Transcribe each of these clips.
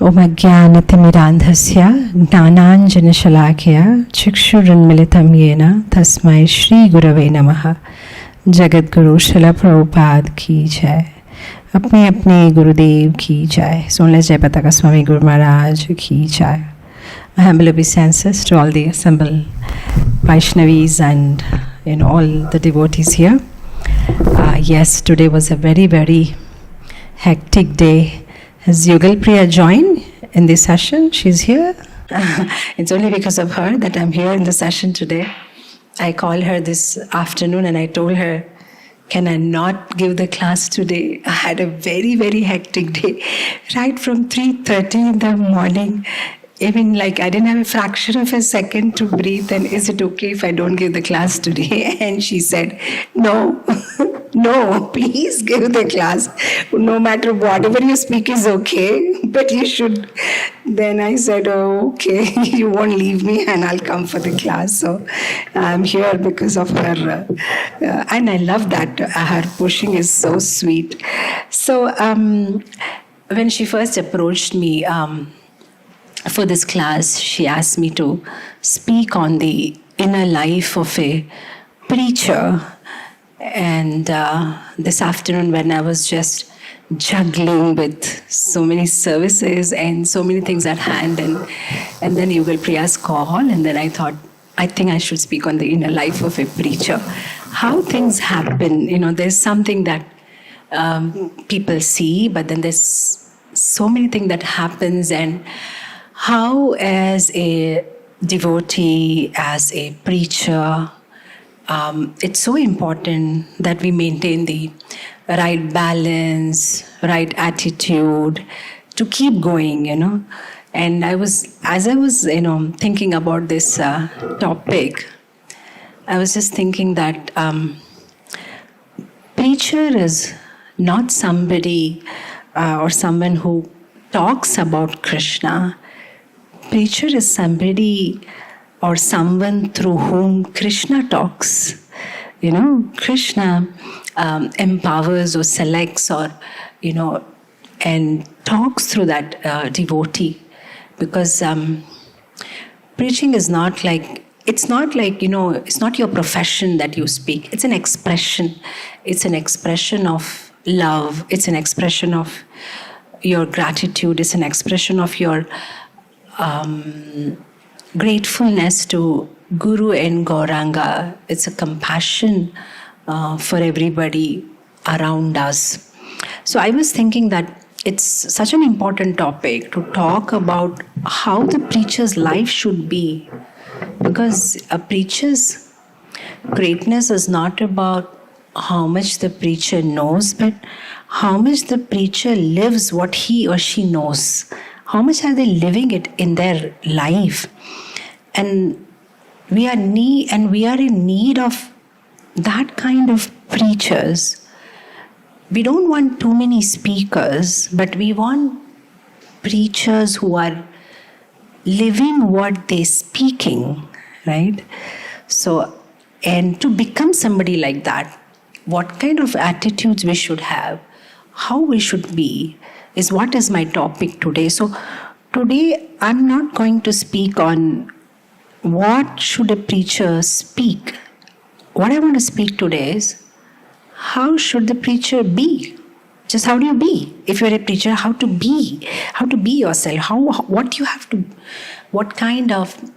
Om Ajnanatimirandhasya Gnananjanashalakaya Chikshurunmilitam Yena Tasmai Shri Gurave Namaha. Jagat Guru Srila Prabhupada ki jai. अपने अपने गुरुदेव की जय. सोनले जय पताका स्वामी Guru Maharaj ki jai. My humble obeisances to all the assembled Vaishnavis and all the devotees here. Yes, today was a very, very hectic day. Has Yugal Priya joined in this session? She's here. It's only because of her that I'm here in the session today. I called her this afternoon and I told her, can I not give the class today? I had a very, very hectic day. Right from 3:30 in the morning, even like I didn't have a fraction of a second to breathe. And is it okay if I don't give the class today? And she said, no, no, please give the class. No matter whatever you speak is okay, but you should. Then I said, oh, okay, you won't leave me and I'll come for the class. So I'm here because of her. And I love that. Her pushing is so sweet. So when she first approached me, for this class, she asked me to speak on the inner life of a preacher. And this afternoon, when I was just juggling with so many services and so many things at hand, and then Yugal Priya's call, and then I thought, I think I should speak on the inner life of a preacher. How things happen, there's something that people see, but then there's so many things that happens, and how as a devotee, as a preacher, it's so important that we maintain the right balance, right attitude to keep going, And as I was, thinking about this topic, I was just thinking that preacher is not somebody or someone who talks about Krishna. Preacher is somebody or someone through whom Krishna talks. Krishna empowers or selects or, and talks through that devotee. Because preaching is not like, it's not your profession that you speak. It's an expression. It's an expression of love. It's an expression of your gratitude. It's an expression of your gratefulness to Guru and Gauranga. It's a compassion for everybody around us. So I was thinking that it's such an important topic to talk about how the preacher's life should be. Because a preacher's greatness is not about how much the preacher knows, but how much the preacher lives what he or she knows. How much are they living it in their life? And we are in need of that kind of preachers. We don't want too many speakers, but we want preachers who are living what they're speaking, right? So, and to become somebody like that, what kind of attitudes we should have, how we should be, is what is my topic today. So today I'm not going to speak on what should a preacher speak. What I want to speak today is how should the preacher be? Just how do you be? If you're a preacher, how to be yourself, what kind of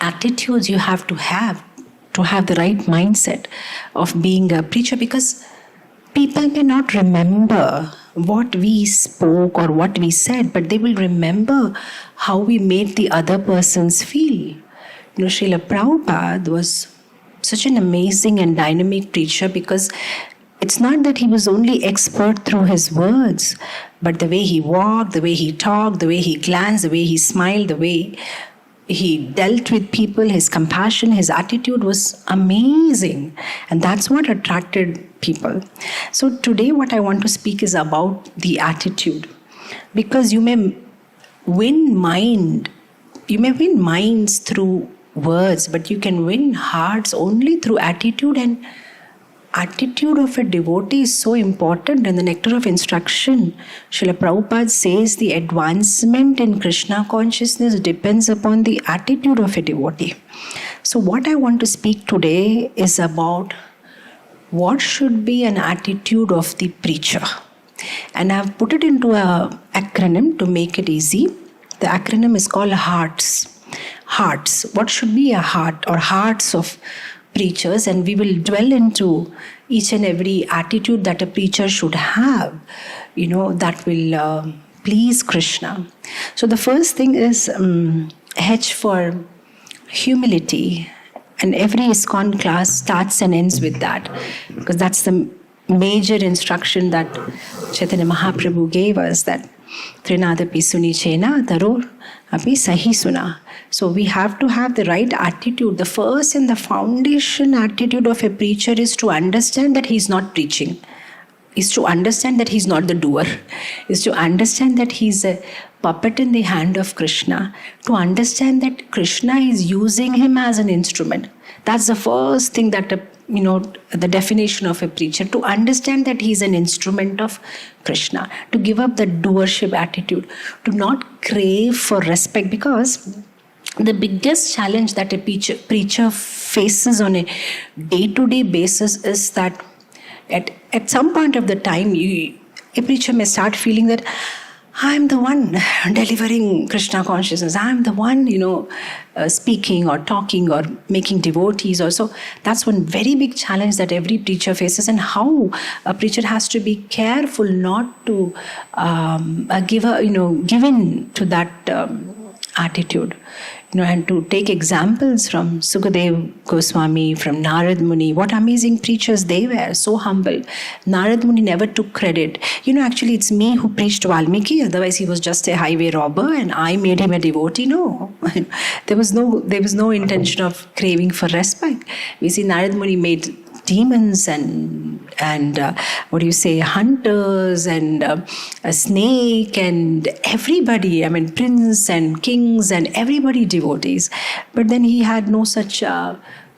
attitudes you have to have the right mindset of being a preacher, because people may not remember what we spoke or what we said, but they will remember how we made the other persons feel. Srila Prabhupada was such an amazing and dynamic preacher, because it's not that he was only expert through his words, but the way he walked, the way he talked, the way he glanced, the way he smiled, the way he dealt with people, his compassion, his attitude was amazing. And that's what attracted people. So today what I want to speak is about the attitude. Because you may win minds through words, but you can win hearts only through attitude. And attitude of a devotee is so important. In the Nectar of Instruction, Srila Prabhupada says the advancement in Krishna consciousness depends upon the attitude of a devotee. So what I want to speak today is about what should be an attitude of the preacher. And I've put it into an acronym to make it easy. The acronym is called HEARTS. Hearts. What should be a heart or hearts of preachers? And we will dwell into each and every attitude that a preacher should have, that will please Krishna. So the first thing is H for humility. And every ISKCON class starts and ends with that, because that's the major instruction that Chaitanya Mahaprabhu gave us, that Trinadapi suni chena tarur api sahi suna. So we have to have the right attitude. The first and the foundation attitude of a preacher is to understand that he's not preaching, is to understand that he's not the doer, is to understand that he's a puppet in the hand of Krishna, to understand that Krishna is using him as an instrument. That's the first thing that the definition of a preacher, to understand that he's an instrument of Krishna, to give up the doership attitude, to not crave for respect, because the biggest challenge that a preacher faces on a day-to-day basis is that at some point of the time, a preacher may start feeling that I'm the one delivering Krishna consciousness. I'm the one, speaking or talking or making devotees or so. That's one very big challenge that every preacher faces, and how a preacher has to be careful not to give in to that attitude. And to take examples from Sukadev Goswami, from Narad Muni, what amazing preachers they were, so humble. Narad Muni never took credit. Actually it's me who preached Valmiki, otherwise he was just a highway robber and I made him a devotee. No, there was no intention of craving for respect. We see Narad Muni made demons and hunters and a snake and everybody, prince and kings and everybody devotees. But then he had no such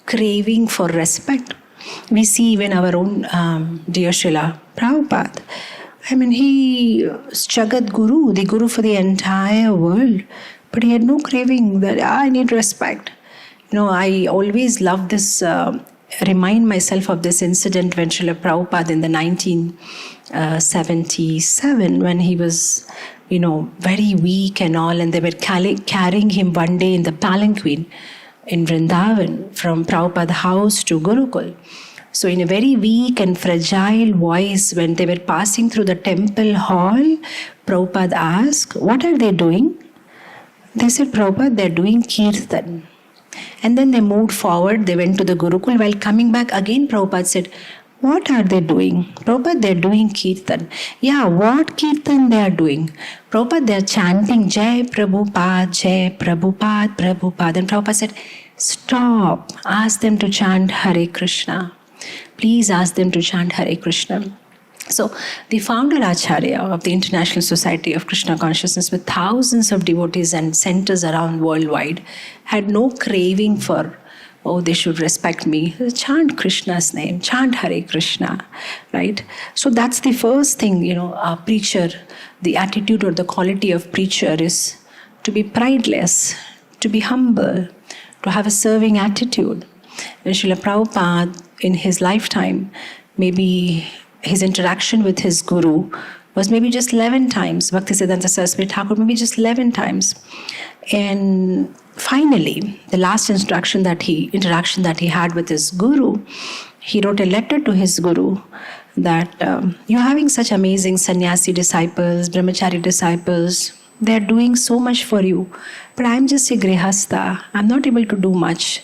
craving for respect. We see even our own dear Srila Prabhupada. He is Jagat Guru, the Guru for the entire world. But he had no craving that I need respect. I always love this remind myself of this incident when Srila Prabhupada in the 1977, when he was, very weak and all, and they were carrying him one day in the palanquin in Vrindavan from Prabhupada's house to Gurukul. So in a very weak and fragile voice, when they were passing through the temple hall, Prabhupada asked, what are they doing? They said, Prabhupada, they're doing kirtan. And then they moved forward, they went to the Gurukul. While coming back again, Prabhupada said, what are they doing? Prabhupada, they're doing kirtan. Yeah, what kirtan they are doing? Prabhupada, they're chanting Jai Prabhupada, Jai Prabhupada, Prabhupada. And Prabhupada said, stop, ask them to chant Hare Krsna. Please ask them to chant Hare Krsna. So the founder Acharya of the International Society of Krishna Consciousness, with thousands of devotees and centers around worldwide, had no craving for, they should respect me. Chant Krishna's name, chant Hare Krishna, right? So that's the first thing, a preacher, the attitude or the quality of preacher is to be prideless, to be humble, to have a serving attitude. And Srila Prabhupada, in his lifetime, maybe his interaction with his guru was maybe just 11 times. Bhaktisiddhanta Saraswati Thakur, maybe just 11 times. And finally, the last interaction that he had with his guru, he wrote a letter to his guru that you're having such amazing sannyasi disciples, brahmachari disciples. They're doing so much for you. But I'm just a grihastha. I'm not able to do much.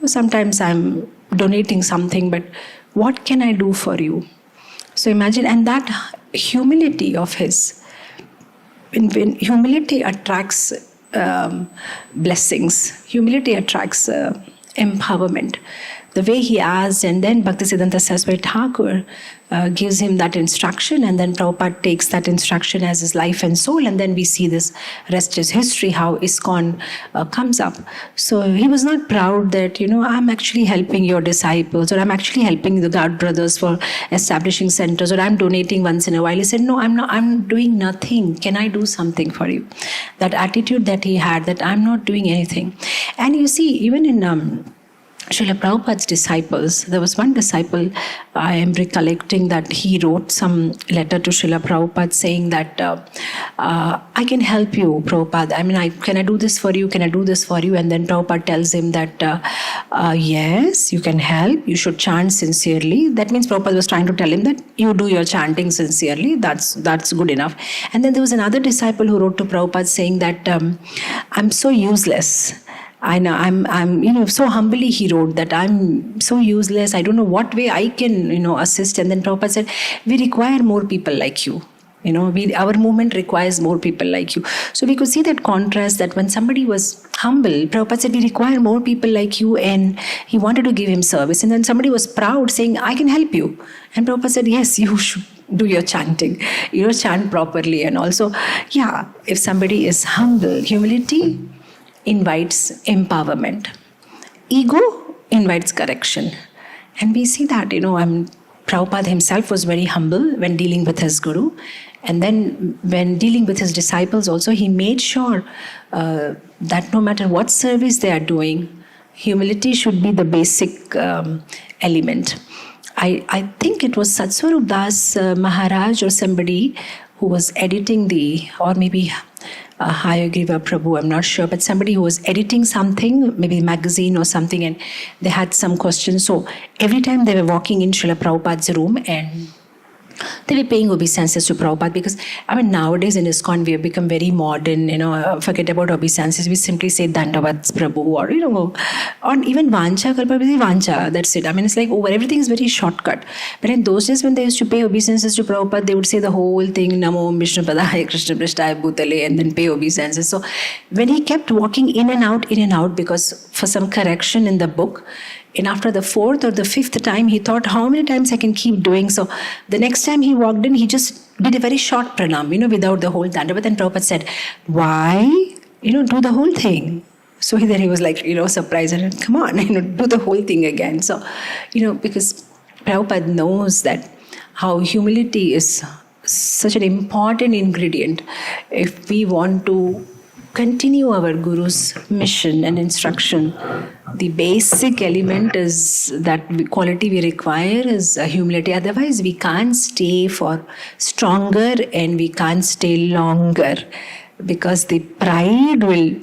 Sometimes I'm donating something, but what can I do for you? So imagine, and that humility of his, when humility attracts blessings, humility attracts empowerment. the way he asked, and then Bhaktisiddhanta Saraswati Thakur gives him that instruction, and then Prabhupada takes that instruction as his life and soul, and then we see this rest is history, how ISKCON comes up. So he was not proud that, I'm actually helping your disciples, or I'm actually helping the God brothers for establishing centers, or I'm donating once in a while. He said, no, I'm not, I'm doing nothing. Can I do something for you? That attitude that he had, that I'm not doing anything. And you see, even in Srila Prabhupada's disciples, there was one disciple, I am recollecting that he wrote some letter to Srila Prabhupada saying that, I can help you, Prabhupada. I mean, can I do this for you? Can I do this for you? And then Prabhupada tells him that, yes, you can help. You should chant sincerely. That means Prabhupada was trying to tell him that you do your chanting sincerely. That's good enough. And then there was another disciple who wrote to Prabhupada saying that, I'm so useless. I know, I'm so humbly he wrote that I'm so useless. I don't know what way I can, assist. And then Prabhupada said, we require more people like you. Our movement requires more people like you. So we could see that contrast, that when somebody was humble, Prabhupada said, we require more people like you, and he wanted to give him service. And then somebody was proud, saying, I can help you. And Prabhupada said, yes, you should do your chanting, chant properly. And also, if somebody is humble, humility invites empowerment. Ego invites correction. And we see that, Prabhupada himself was very humble when dealing with his guru. And then when dealing with his disciples also, he made sure that no matter what service they are doing, humility should be the basic element. I think it was Satswarup Das Maharaj or somebody who was editing or maybe Hayagriva Prabhu, I'm not sure, but somebody who was editing something, maybe magazine or something, and they had some questions. So every time they were walking in Srila Prabhupada's room, and they were paying obeisances to Prabhupada, because nowadays in ISKCON we have become very modern, forget about obeisances, we simply say Dandavats Prabhu, or even Vancha Kalpavati Vancha, that's it. It's like everything is very shortcut. But in those days when they used to pay obeisances to Prabhupada, they would say the whole thing, Namo Vishnu Pada Hare Krishna Prashtaya Bhutale, and then pay obeisances. So when he kept walking in and out, because for some correction in the book, and after the fourth or the fifth time, he thought, how many times I can keep doing? So the next time he walked in, he just did a very short pranam, without the whole Dandavat. And Prabhupada said, why? Do the whole thing. So then he was like, surprised, and come on, do the whole thing again. So, because Prabhupada knows that how humility is such an important ingredient if we want to continue our Guru's mission and instruction. The basic element is that quality we require is humility. Otherwise, we can't stay for stronger and we can't stay longer, because the pride will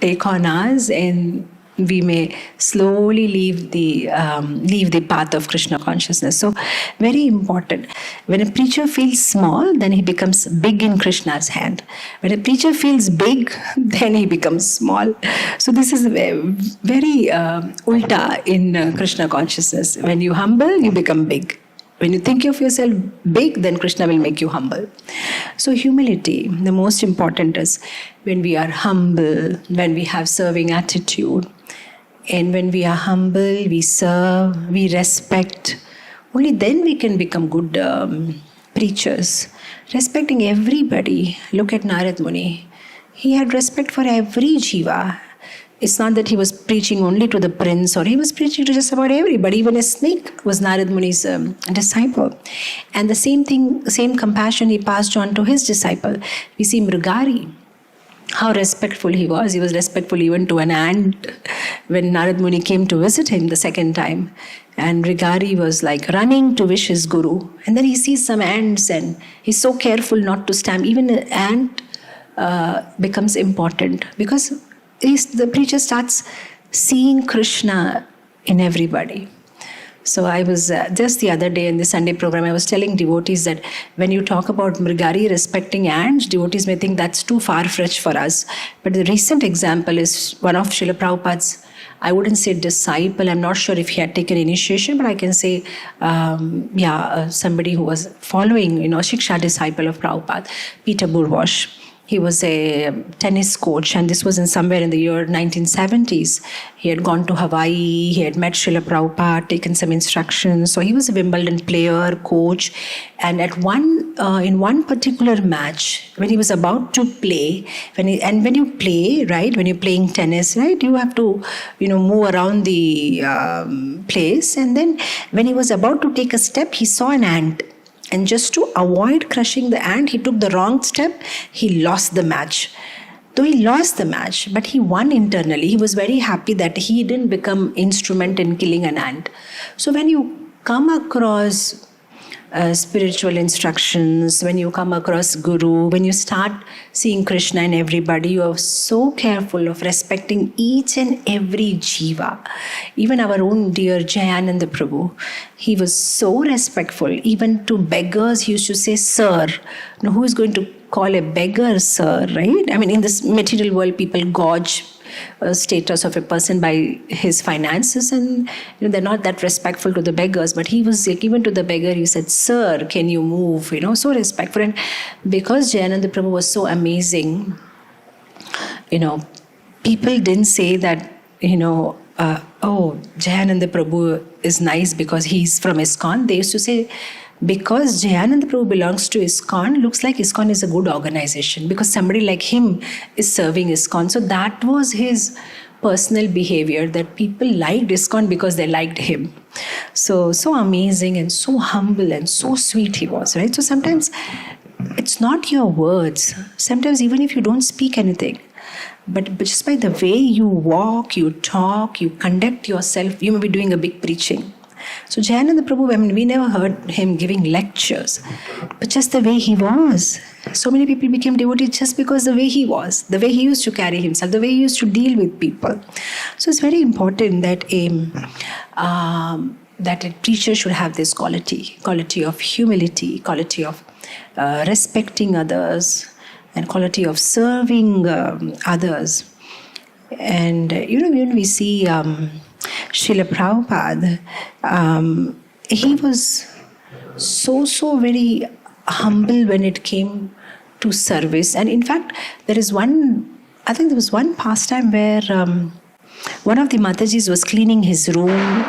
take on us and we may slowly leave the path of Krishna consciousness. So, very important. When a preacher feels small, then he becomes big in Krishna's hand. When a preacher feels big, then he becomes small. So this is very ulta in Krishna consciousness. When you humble, you become big. When you think of yourself big, then Krishna will make you humble. So humility, the most important is when we are humble, when we have serving attitude, and when we are humble, we serve, we respect, only then we can become good preachers. Respecting everybody. Look at Narad Muni. He had respect for every jiva. It's not that he was preaching only to the prince, or he was preaching to just about everybody. Even a snake was Narad Muni's disciple. And the same compassion he passed on to his disciple. We see Mrigari, how respectful he was. He was respectful even to an ant when Narad Muni came to visit him the second time. And Mrigari was like running to wish his guru. And then he sees some ants and he's so careful not to stamp. Even an ant becomes important because the preacher starts seeing Krishna in everybody. So I was just the other day in the Sunday program, I was telling devotees that when you talk about Mrigari respecting ants, devotees may think that's too far-fetched for us. But the recent example is one of Srila Prabhupada's, I wouldn't say disciple, I'm not sure if he had taken initiation, but I can say, somebody who was following, Shiksha disciple of Prabhupada, Peter Burwash. He was a tennis coach, and this was in somewhere in the year 1970s. He had gone to Hawaii, he had met Srila Prabhupada, taken some instructions. So he was a Wimbledon player, coach. And in one particular match, when he was about to play, when you play, right, when you're playing tennis, right, you have to, move around the place. And then when he was about to take a step, he saw an ant. And just to avoid crushing the ant, he took the wrong step. He lost the match. Though he lost the match, but he won internally. He was very happy that he didn't become instrument in killing an ant. So when you come across spiritual instructions, when you come across Guru, when you start seeing Krishna in everybody, you are so careful of respecting each and every jiva. Even our own dear Jayananda Prabhu, he was so respectful. Even to beggars, he used to say, sir. Now, who is going to call a beggar sir, right? I mean, in this material world, people gauge status of a person by his finances, and they're not that respectful to the beggars. But he was like, even to the beggar, he said, sir, can you move? So respectful. And because Jayananda Prabhu was so amazing, people didn't say that, oh, Jayananda Prabhu is nice because he's from ISKCON. They used to say, because Jayananda Prabhu belongs to ISKCON, looks like ISKCON is a good organization because somebody like him is serving ISKCON. So that was his personal behavior, that people liked ISKCON because they liked him. So amazing and so humble and so sweet he was, right? So sometimes it's not your words. Sometimes even if you don't speak anything, but just by the way you walk, you talk, you conduct yourself, you may be doing a big preaching. So Jayananda Prabhu, I mean, we never heard him giving lectures, but just the way he was. So many people became devotees just because the way he was, the way he used to carry himself, the way he used to deal with people. So it's very important that a preacher should have this quality of humility, quality of respecting others, and quality of serving others. And when we see Srila Prabhupada, he was so very humble when it came to service. And in fact, there was one pastime where one of the Matajis was cleaning his room,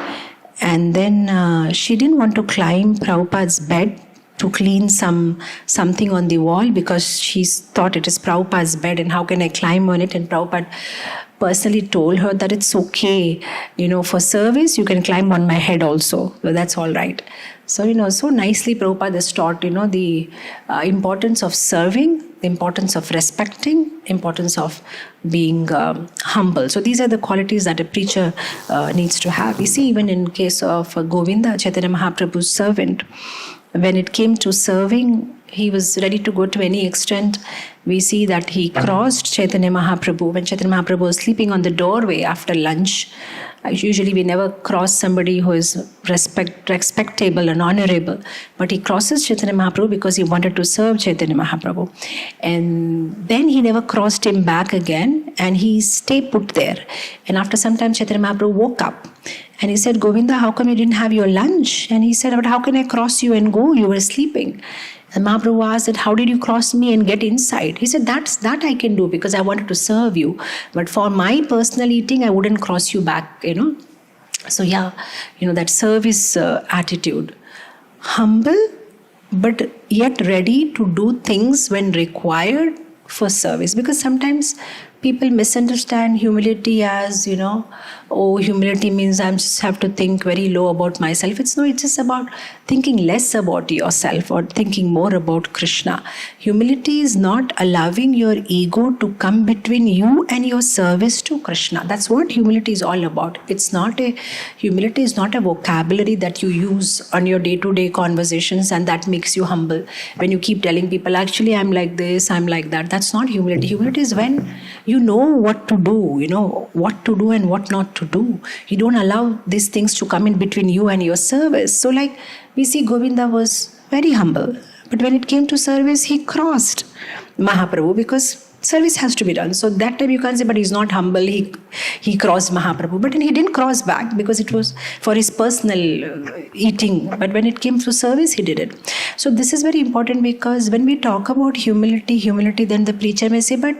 and then she didn't want to climb Prabhupada's bed to clean something on the wall because she thought it is Prabhupada's bed and how can I climb on it? And Prabhupada personally told her that it's okay, for service you can climb on my head also, so that's all right. So so nicely Prabhupada has taught the importance of serving, the importance of respecting, importance of being humble. So these are the qualities that a preacher needs to have. You see, even in case of Govinda, Chaitanya Mahaprabhu's servant, when it came to serving, he was ready to go to any extent. We see that he crossed Chaitanya Mahaprabhu when Chaitanya Mahaprabhu was sleeping on the doorway after lunch. Usually we never cross somebody who is respectable and honorable, but he crosses Chaitanya Mahaprabhu because he wanted to serve Chaitanya Mahaprabhu. And then he never crossed him back again, and he stayed put there. And after some time, Chaitanya Mahaprabhu woke up and he said, Govinda, how come you didn't have your lunch? And he said, but how can I cross you and go? You were sleeping. And Mahaprabhu asked that, how did you cross me and get inside? He said, that I can do because I wanted to serve you. But for my personal eating, I wouldn't cross you back, So that service attitude. Humble, but yet ready to do things when required for service. Because sometimes people misunderstand humility as, humility means I just have to think very low about myself. It's just about thinking less about yourself or thinking more about Krishna. Humility is not allowing your ego to come between you and your service to Krishna. That's what humility is all about. Humility is not a vocabulary that you use on your day-to-day conversations and that makes you humble. When you keep telling people, actually, I'm like this, I'm like that. That's not humility. Humility is when you know what to do, what to do and what not to do. You don't allow these things to come in between you and your service. So like we see Govinda was very humble. But when it came to service, he crossed Mahaprabhu because Service has to be done. So that time you can't say, but he's not humble, he crossed Mahaprabhu. But he didn't cross back because it was for his personal eating. But when it came to service, he did it. So this is very important, because when we talk about humility, then the preacher may say, but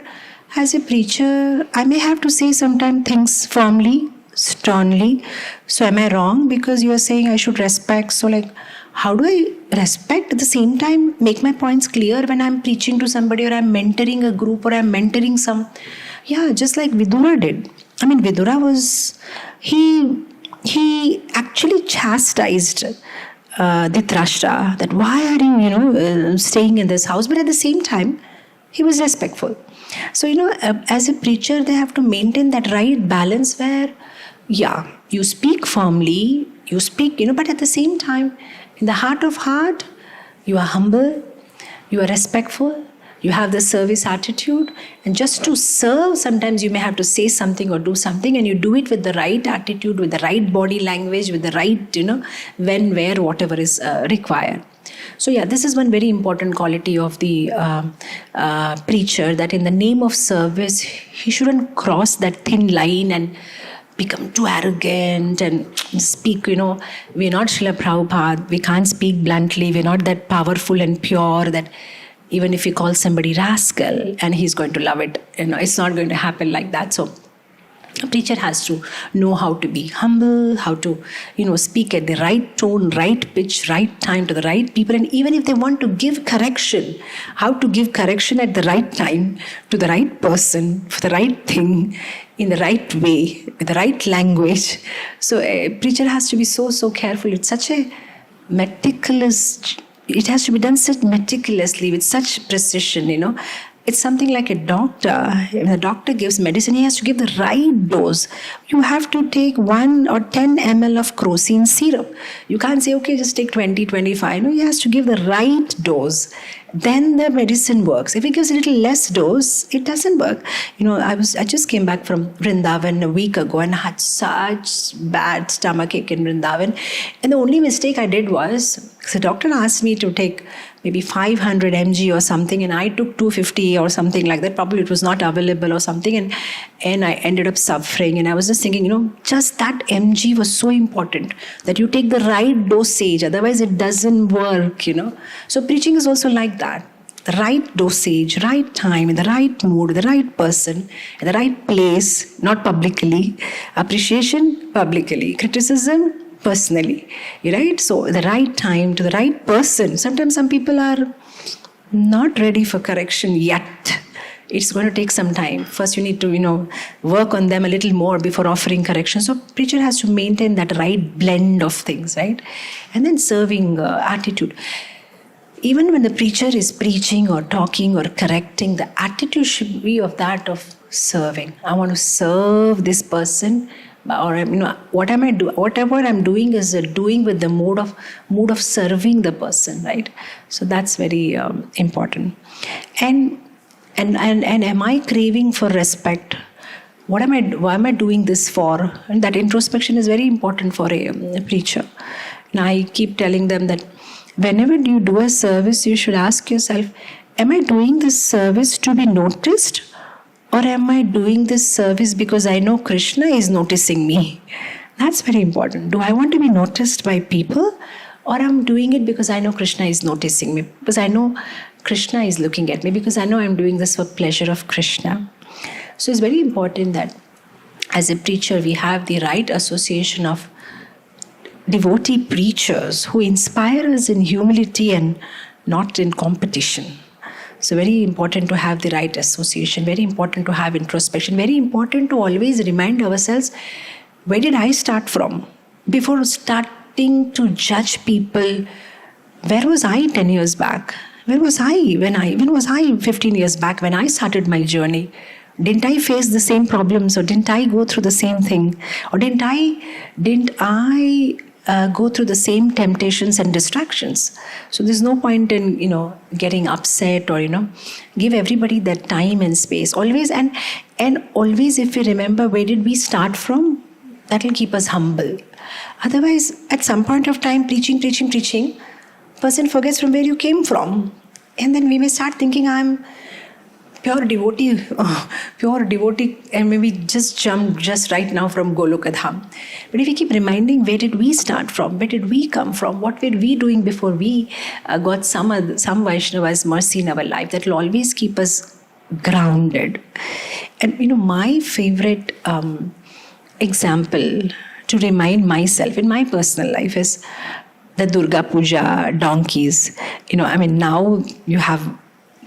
as a preacher, I may have to say sometimes things firmly, sternly. So am I wrong? Because you are saying I should respect. So like, how do I respect at the same time make my points clear when I'm preaching to somebody, or I'm mentoring a group, or I'm mentoring some? Yeah, just like Vidura did. I mean, Vidura was, he actually chastised Dhritarashtra that why are you, staying in this house? But at the same time, he was respectful. So, as a preacher, they have to maintain that right balance where, yeah, you speak firmly, you speak, but at the same time, in the heart of heart, you are humble, you are respectful, you have the service attitude, and just to serve, sometimes you may have to say something or do something, and you do it with the right attitude, with the right body language, with the right, when, where, whatever is required. So yeah, this is one very important quality of the preacher, that in the name of service, he shouldn't cross that thin line and become too arrogant and speak, we're not Srila Prabhupada, we can't speak bluntly, we're not that powerful and pure that even if you call somebody rascal and he's going to love it, it's not going to happen like that. So a preacher has to know how to be humble, how to, speak at the right tone, right pitch, right time to the right people. And even if they want to give correction, how to give correction at the right time to the right person, for the right thing, in the right way, with the right language. So a preacher has to be so, so careful. It's such a meticulous, it has to be done such meticulously, with such precision, It's something like a doctor. When a doctor gives medicine, he has to give the right dose. You have to take 1 or 10 ml of crocin syrup. You can't say, okay, just take 20, 25. No, he has to give the right dose. Then the medicine works. If he gives a little less dose, it doesn't work. I just came back from Vrindavan a week ago and had such bad stomachache in Vrindavan. And the only mistake I did was, the doctor asked me to take maybe 500 mg or something, and I took 250 or something like that. Probably it was not available or something, and I ended up suffering. And I was just thinking, just that mg was so important, that you take the right dosage, otherwise it doesn't work, So preaching is also like that. The right dosage, right time, in the right mood, the right person, in the right place, not publicly. Appreciation, publicly. Criticism, personally, right? So the right time to the right person. Sometimes some people are not ready for correction yet. It's going to take some time. First you need to, work on them a little more before offering correction. So preacher has to maintain that right blend of things, right? And then serving attitude. Even when the preacher is preaching or talking or correcting, the attitude should be of that of serving. I want to serve this person, or what am I doing? Whatever I'm doing is doing with the mood of serving the person, right? So that's very important. And am I craving for respect? Why am I doing this for? And that introspection is very important for a preacher. And I keep telling them that whenever you do a service, you should ask yourself, am I doing this service to be noticed? Or am I doing this service because I know Krishna is noticing me? That's very important. Do I want to be noticed by people? Or I'm doing it because I know Krishna is noticing me? Because I know Krishna is looking at me? Because I know I'm doing this for pleasure of Krishna? So it's very important that as a preacher, we have the right association of devotee preachers who inspire us in humility and not in competition. So very important to have the right association, very important to have introspection, very important to always remind ourselves, where did I start from? Before starting to judge people, where was I 10 years back? Where was I when was I 15 years back when I started my journey? Didn't I face the same problems, or didn't I go through the same thing? Or didn't I go through the same temptations and distractions? So there's no point in, getting upset or, give everybody that time and space. Always, and always if we remember where did we start from, that will keep us humble. Otherwise, at some point of time, preaching, person forgets from where you came from. And then we may start thinking, I'm pure devotee, and maybe just jump just right now from Golokadham. But if we keep reminding, where did we start from? Where did we come from? What were we doing before we got some Vaishnava's mercy in our life? That will always keep us grounded. And my favorite example to remind myself in my personal life is the Durga Puja donkeys. Now you have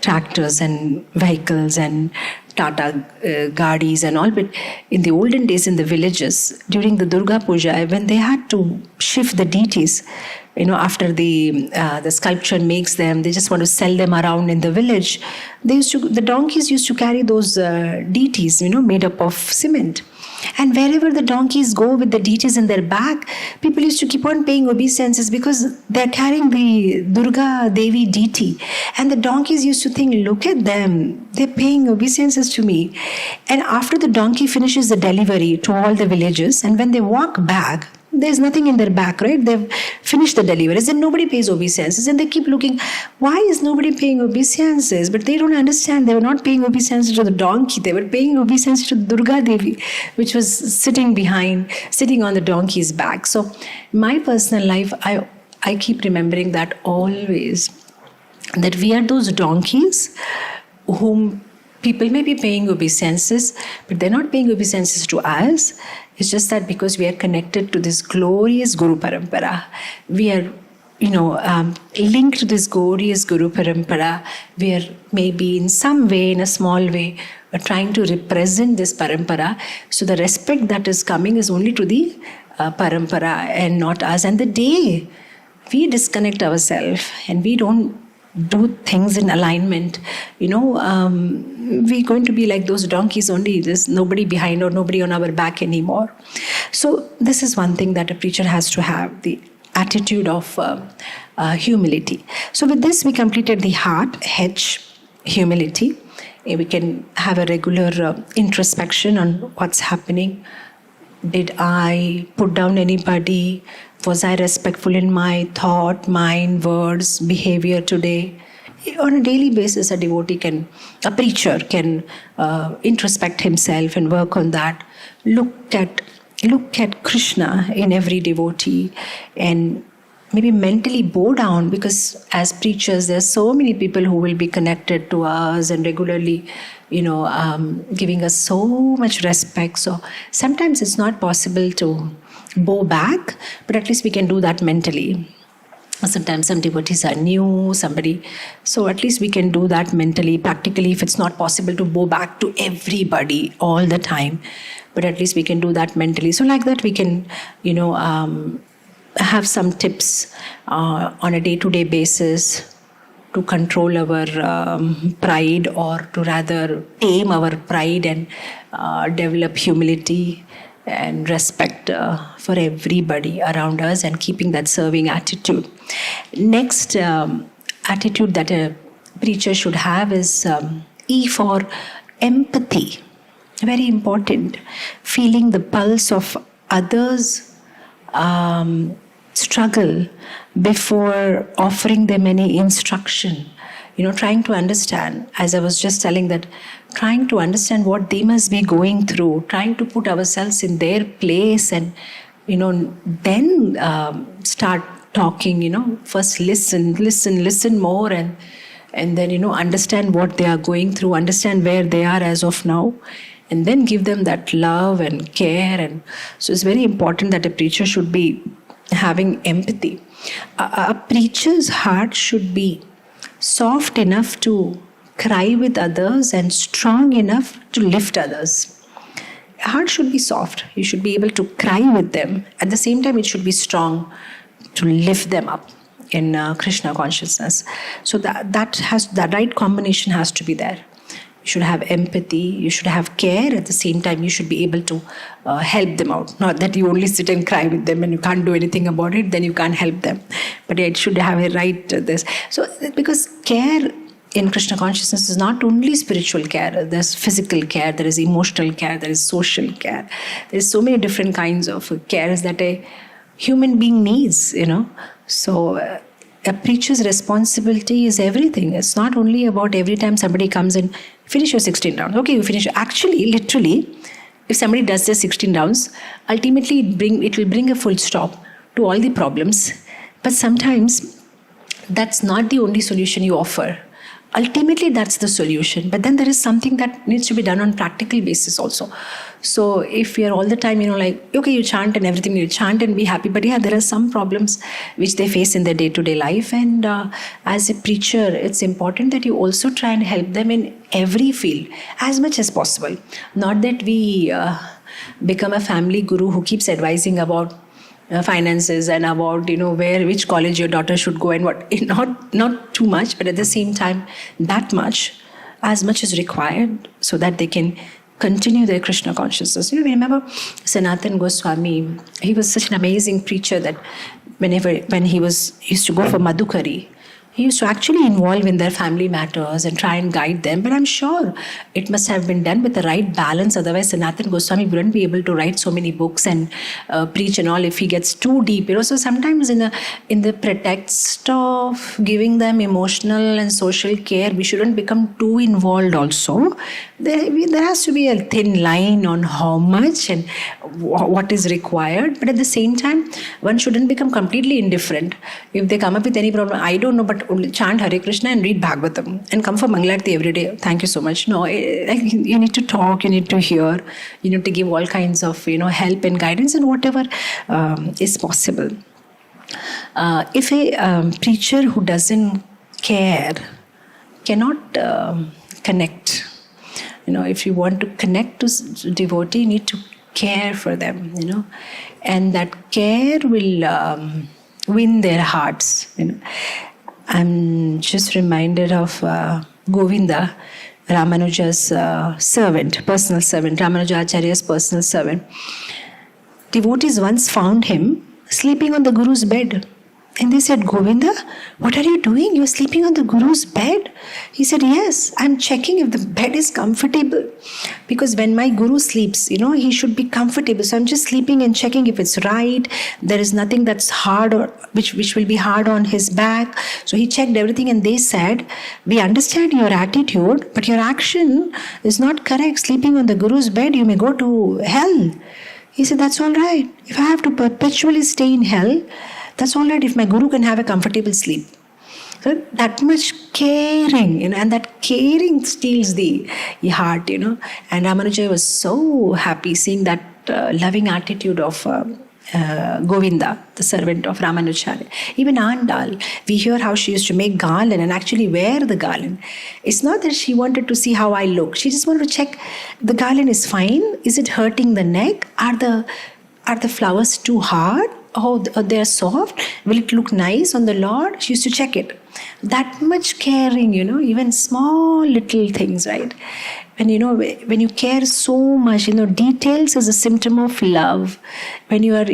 tractors and vehicles and Tata gadis and all, but in the olden days in the villages during the Durga Puja, when they had to shift the deities, after the sculpture makes them, they just want to sell them around in the village. The donkeys used to carry those deities, made up of cement. And wherever the donkeys go with the deities in their back, people used to keep on paying obeisances because they're carrying the Durga Devi deity. And the donkeys used to think, look at them, they're paying obeisances to me. And after the donkey finishes the delivery to all the villages, and when they walk back, there's nothing in their back, right? They've finished the deliveries and nobody pays obeisances. And they keep looking, why is nobody paying obeisances? But they don't understand. They were not paying obeisances to the donkey. They were paying obeisances to Durga Devi, which was sitting on the donkey's back. So my personal life, I keep remembering that always, that we are those donkeys whom people may be paying obeisances, but they're not paying obeisances to us. It's just that because we are connected to this glorious Guru Parampara, we are, linked to this glorious Guru Parampara. We are maybe in some way, in a small way, trying to represent this Parampara. So the respect that is coming is only to the Parampara and not us. And the day we disconnect ourselves and we don't do things in alignment, we're going to be like those donkeys only. There's nobody behind or nobody on our back anymore. So this is one thing that a preacher has to have, the attitude of humility. So with this, we completed the heart, H, humility. We can have a regular introspection on what's happening. Did I put down anybody? Was I respectful in my thought, mind, words, behavior today? On a daily basis, a preacher can introspect himself and work on that. Look at Krishna in every devotee and maybe mentally bow down, because as preachers, there's so many people who will be connected to us and regularly, giving us so much respect. So sometimes it's not possible to bow back, but at least we can do that mentally. Sometimes some devotees are new, so at least we can do that mentally. Practically, if it's not possible to bow back to everybody all the time, but at least we can do that mentally. So like that we can, have some tips on a day-to-day basis to control our pride, or to rather tame our pride and develop humility and respect for everybody around us, and keeping that serving attitude. Next attitude that a preacher should have is E for empathy. Very important. Feeling the pulse of others' struggle before offering them any instruction. Trying to understand, as I was just telling, that trying to understand what they must be going through, trying to put ourselves in their place, and then start talking. First listen more, and then understand what they are going through, understand where they are as of now, and then give them that love and care. And so it's very important that a preacher should be having empathy. A preacher's heart should be soft enough to cry with others and strong enough to lift others. Heart should be soft. You should be able to cry with them. At the same time, it should be strong to lift them up in Krishna consciousness. So that right combination has to be there. You should have empathy, you should have care. At the same time, you should be able to help them out. Not that you only sit and cry with them and you can't do anything about it, then you can't help them. But it should have a right this. So, because care in Krishna consciousness is not only spiritual care, there's physical care, there is emotional care, there is social care. There's so many different kinds of cares that a human being needs, So a preacher's responsibility is everything. It's not only about every time somebody comes and finish your 16 rounds. Okay, you finish. Actually, literally, if somebody does their 16 rounds, ultimately it will bring a full stop to all the problems. But sometimes that's not the only solution you offer. Ultimately, that's the solution. But then there is something that needs to be done on practical basis also. So if you're all the time, like, okay, you chant and everything, you chant and be happy. But yeah, there are some problems which they face in their day-to-day life. And as a preacher, it's important that you also try and help them in every field as much as possible. Not that we become a family guru who keeps advising about finances and about which college your daughter should go and what. Not too much, but at the same time that much, as much as required, so that they can continue their Krishna consciousness. Remember Sanatan Goswami, he was such an amazing preacher that when he used to go for Madhukari, he used to actually involve in their family matters and try and guide them. But I'm sure it must have been done with the right balance. Otherwise, Sanatan Goswami wouldn't be able to write so many books and preach and all if he gets too deep. So sometimes in the pretext of giving them emotional and social care, we shouldn't become too involved also. There has to be a thin line on how much and what is required. But at the same time, one shouldn't become completely indifferent. If they come up with any problem, I don't know, but only chant Hare Krishna and read Bhagavatam and come for Mangalarti every day. Thank you so much. No, you need to talk, you need to hear, you need to give all kinds of help and guidance and whatever is possible. If a preacher who doesn't care cannot connect, if you want to connect to devotee, you need to care for them, and that care will win their hearts. I'm just reminded of Govinda, Ramanuja's personal servant, Ramanuja Acharya's personal servant. Devotees once found him sleeping on the Guru's bed. And they said, Govinda, what are you doing? You're sleeping on the Guru's bed? He said, yes, I'm checking if the bed is comfortable. Because when my Guru sleeps, he should be comfortable. So I'm just sleeping and checking if it's right. There is nothing that's hard or which will be hard on his back. So he checked everything and they said, we understand your attitude, but your action is not correct. Sleeping on the Guru's bed, you may go to hell. He said, that's all right. If I have to perpetually stay in hell, that's all right if my Guru can have a comfortable sleep. So that much caring, and that caring steals the heart, And Ramanuja was so happy seeing that loving attitude of Govinda, the servant of Ramanujacharya. Even Andal, we hear how she used to make garland and actually wear the garland. It's not that she wanted to see how I look. She just wanted to check the garland is fine. Is it hurting the neck? Are the flowers too hard? Oh, they're soft. Will it look nice on the Lord? She used to check it. That much caring, even small little things, right? When you care so much, details is a symptom of love. When you are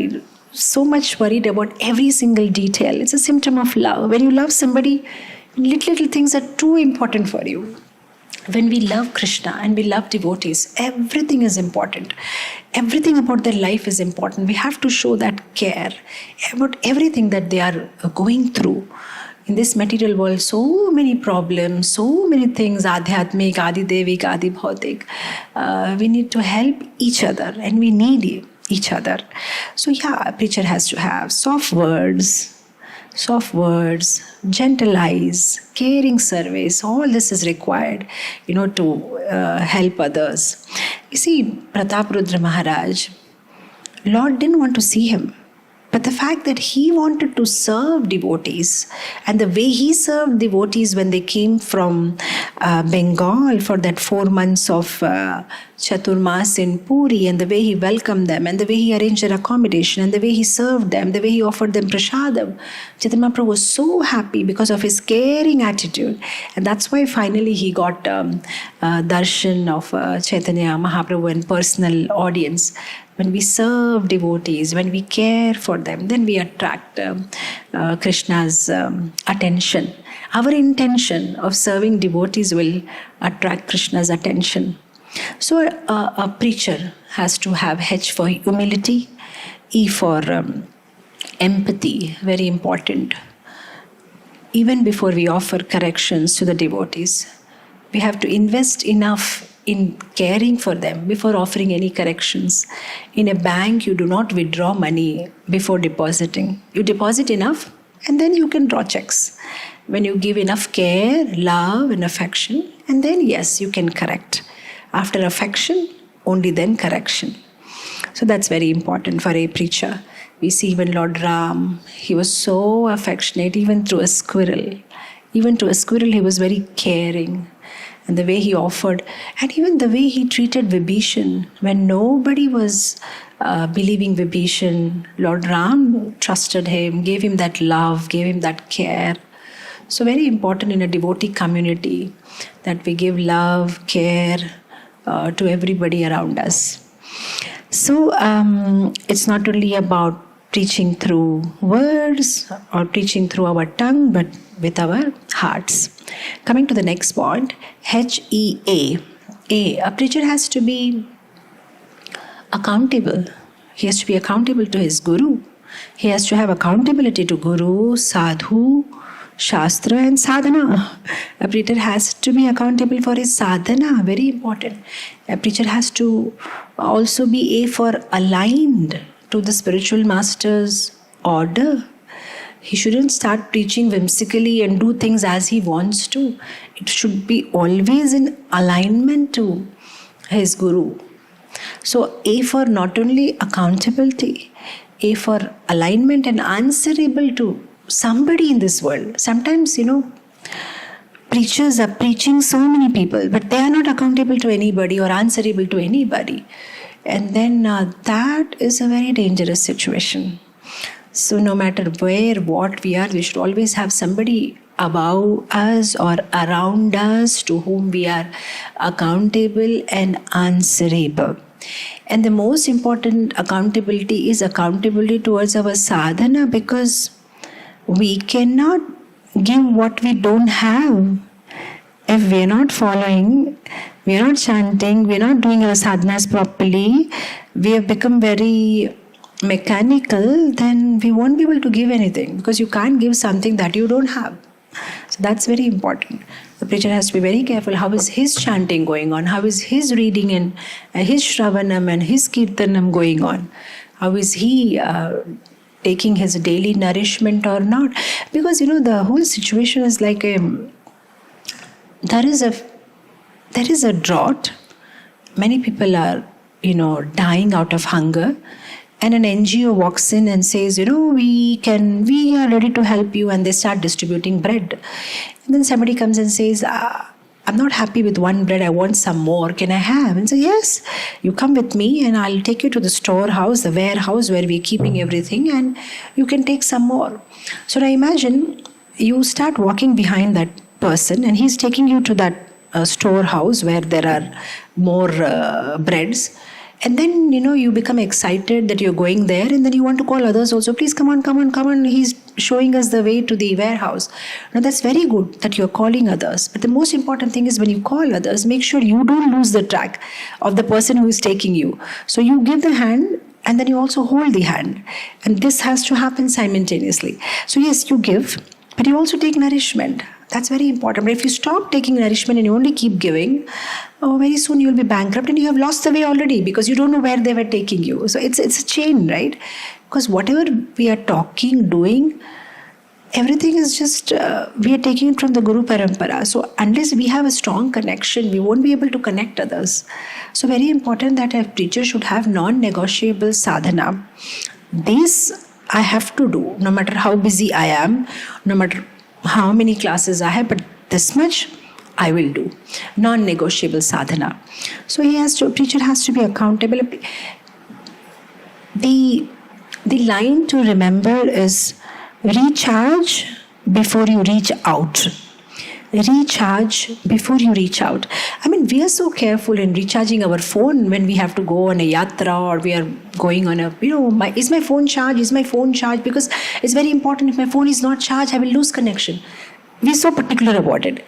so much worried about every single detail, it's a symptom of love. When you love somebody, little things are too important for you. When we love Krishna and we love devotees, everything is important. Everything about their life is important. We have to show that care about everything that they are going through. In this material world, so many problems, so many things, adhyatmik, adidevik, adibhautik. We need to help each other and we need each other. So a preacher has to have soft words, gentle eyes, caring service. All this is required, to help others. You see, Prataprudra Maharaj, Lord didn't want to see him. But the fact that he wanted to serve devotees and the way he served devotees when they came from Bengal for that 4 months of Chaturmas in Puri, and the way he welcomed them and the way he arranged their accommodation and the way he served them, the way he offered them prasadam, Chaitanya Mahaprabhu was so happy because of his caring attitude. And that's why finally he got darshan of Chaitanya Mahaprabhu in personal audience. When we serve devotees, when we care for them, then we attract Krishna's attention. Our intention of serving devotees will attract Krishna's attention. So a preacher has to have H for humility, E for empathy, very important. even before we offer corrections to the devotees. We have to invest enough in caring for them before offering any corrections. In a bank, you do not withdraw money before depositing. You deposit enough and then you can draw checks. When you give enough care, love and affection, and then yes, you can correct. After affection, only then correction. So that's very important for a preacher. We see even Lord Ram, he was so affectionate, even through a squirrel. Even to a squirrel, he was very caring. And the way he offered, and even the way he treated Vibhishan, when nobody was believing Vibhishan, Lord Ram trusted him, gave him that love, gave him that care. So very important in a devotee community that we give love, care to everybody around us. So it's not only about preaching through words or preaching through our tongue, but with our hearts. Coming to the next point, HEA. A preacher has to be accountable. He has to be accountable to his guru. He has to have accountability to guru, sadhu, shastra and sadhana. A preacher has to be accountable for his sadhana, very important. A preacher has to also be for aligned to the spiritual master's order. He shouldn't start preaching whimsically and do things as he wants to. It should be always in alignment to his guru. So A for not only accountability, A for alignment and answerable to somebody in this world. Sometimes, preachers are preaching so many people, but they are not accountable to anybody or answerable to anybody. And then that is a very dangerous situation. So no matter where, what we are, we should always have somebody above us or around us to whom we are accountable and answerable. And the most important accountability is accountability towards our sadhana, because we cannot give what we don't have. If we are not following, we are not chanting, we are not doing our sadhanas properly, we have become very mechanical, then we won't be able to give anything, because you can't give something that you don't have. So that's very important. The preacher has to be very careful. How is his chanting going on? How is his reading and his shravanam and his kirtanam going on? How is he taking his daily nourishment or not? Because the whole situation is like there is a drought. Many people are dying out of hunger, and an NGO walks in and says, we are ready to help you, and they start distributing bread. And then somebody comes and says, I'm not happy with one bread, I want some more, can I have? And say, yes, you come with me and I'll take you to the storehouse, the warehouse where we're keeping everything, and you can take some more. So now imagine you start walking behind that person and he's taking you to that storehouse where there are more breads. And then, you become excited that you're going there, and then you want to call others also, please come on. He's showing us the way to the warehouse. Now, that's very good that you're calling others. But the most important thing is when you call others, make sure you don't lose the track of the person who is taking you. So you give the hand, and then you also hold the hand. And this has to happen simultaneously. So yes, you give, but you also take nourishment. That's very important. But if you stop taking nourishment and you only keep giving, very soon you'll be bankrupt and you have lost the way already, because you don't know where they were taking you. So it's a chain, right? Because whatever we are talking, doing, everything is just, we are taking it from the Guru Parampara. So unless we have a strong connection, we won't be able to connect others. So very important that a preacher should have non-negotiable sadhana. This I have to do, no matter how busy I am, no matter how many classes I have, but this much I will do. Non-negotiable sadhana. So preacher has to be accountable. The line to remember is recharge before you reach out. Recharge before you reach out. I mean, we are so careful in recharging our phone when we have to go on a yatra, or we are going on a, is my phone charged? Is my phone charged? Because it's very important. If my phone is not charged, I will lose connection. We are so particular about it.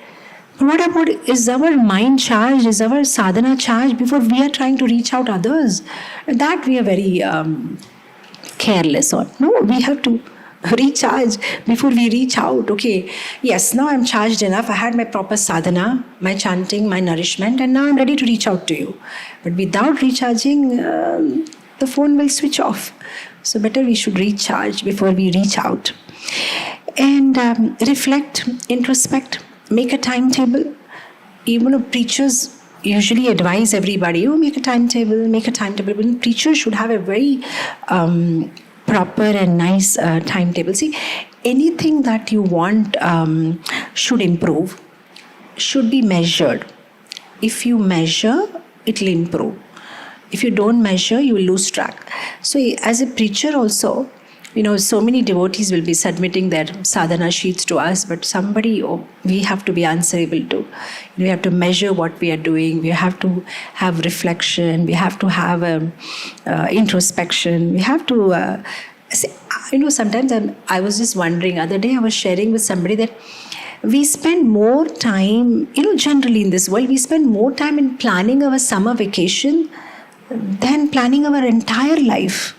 But what about, is our mind charged? Is our sadhana charged before we are trying to reach out others? That we are very careless on. No, we have to recharge before we reach out. Okay, yes, now I'm charged enough. I had my proper sadhana, my chanting, my nourishment, and now I'm ready to reach out to you. But without recharging, the phone will switch off. So better we should recharge before we reach out. And reflect, introspect, make a timetable. Even preachers usually advise everybody, make a timetable. But preachers should have a very proper and nice timetable. See, anything that you want should improve, should be measured. If you measure, it will improve. If you don't measure, you will lose track. So as a preacher also, so many devotees will be submitting their sadhana sheets to us, but we have to be answerable to. We have to measure what we are doing. We have to have reflection. We have to have introspection. We have to, sometimes I was just wondering, other day I was sharing with somebody that we spend more time, generally in this world, we spend more time in planning our summer vacation than planning our entire life.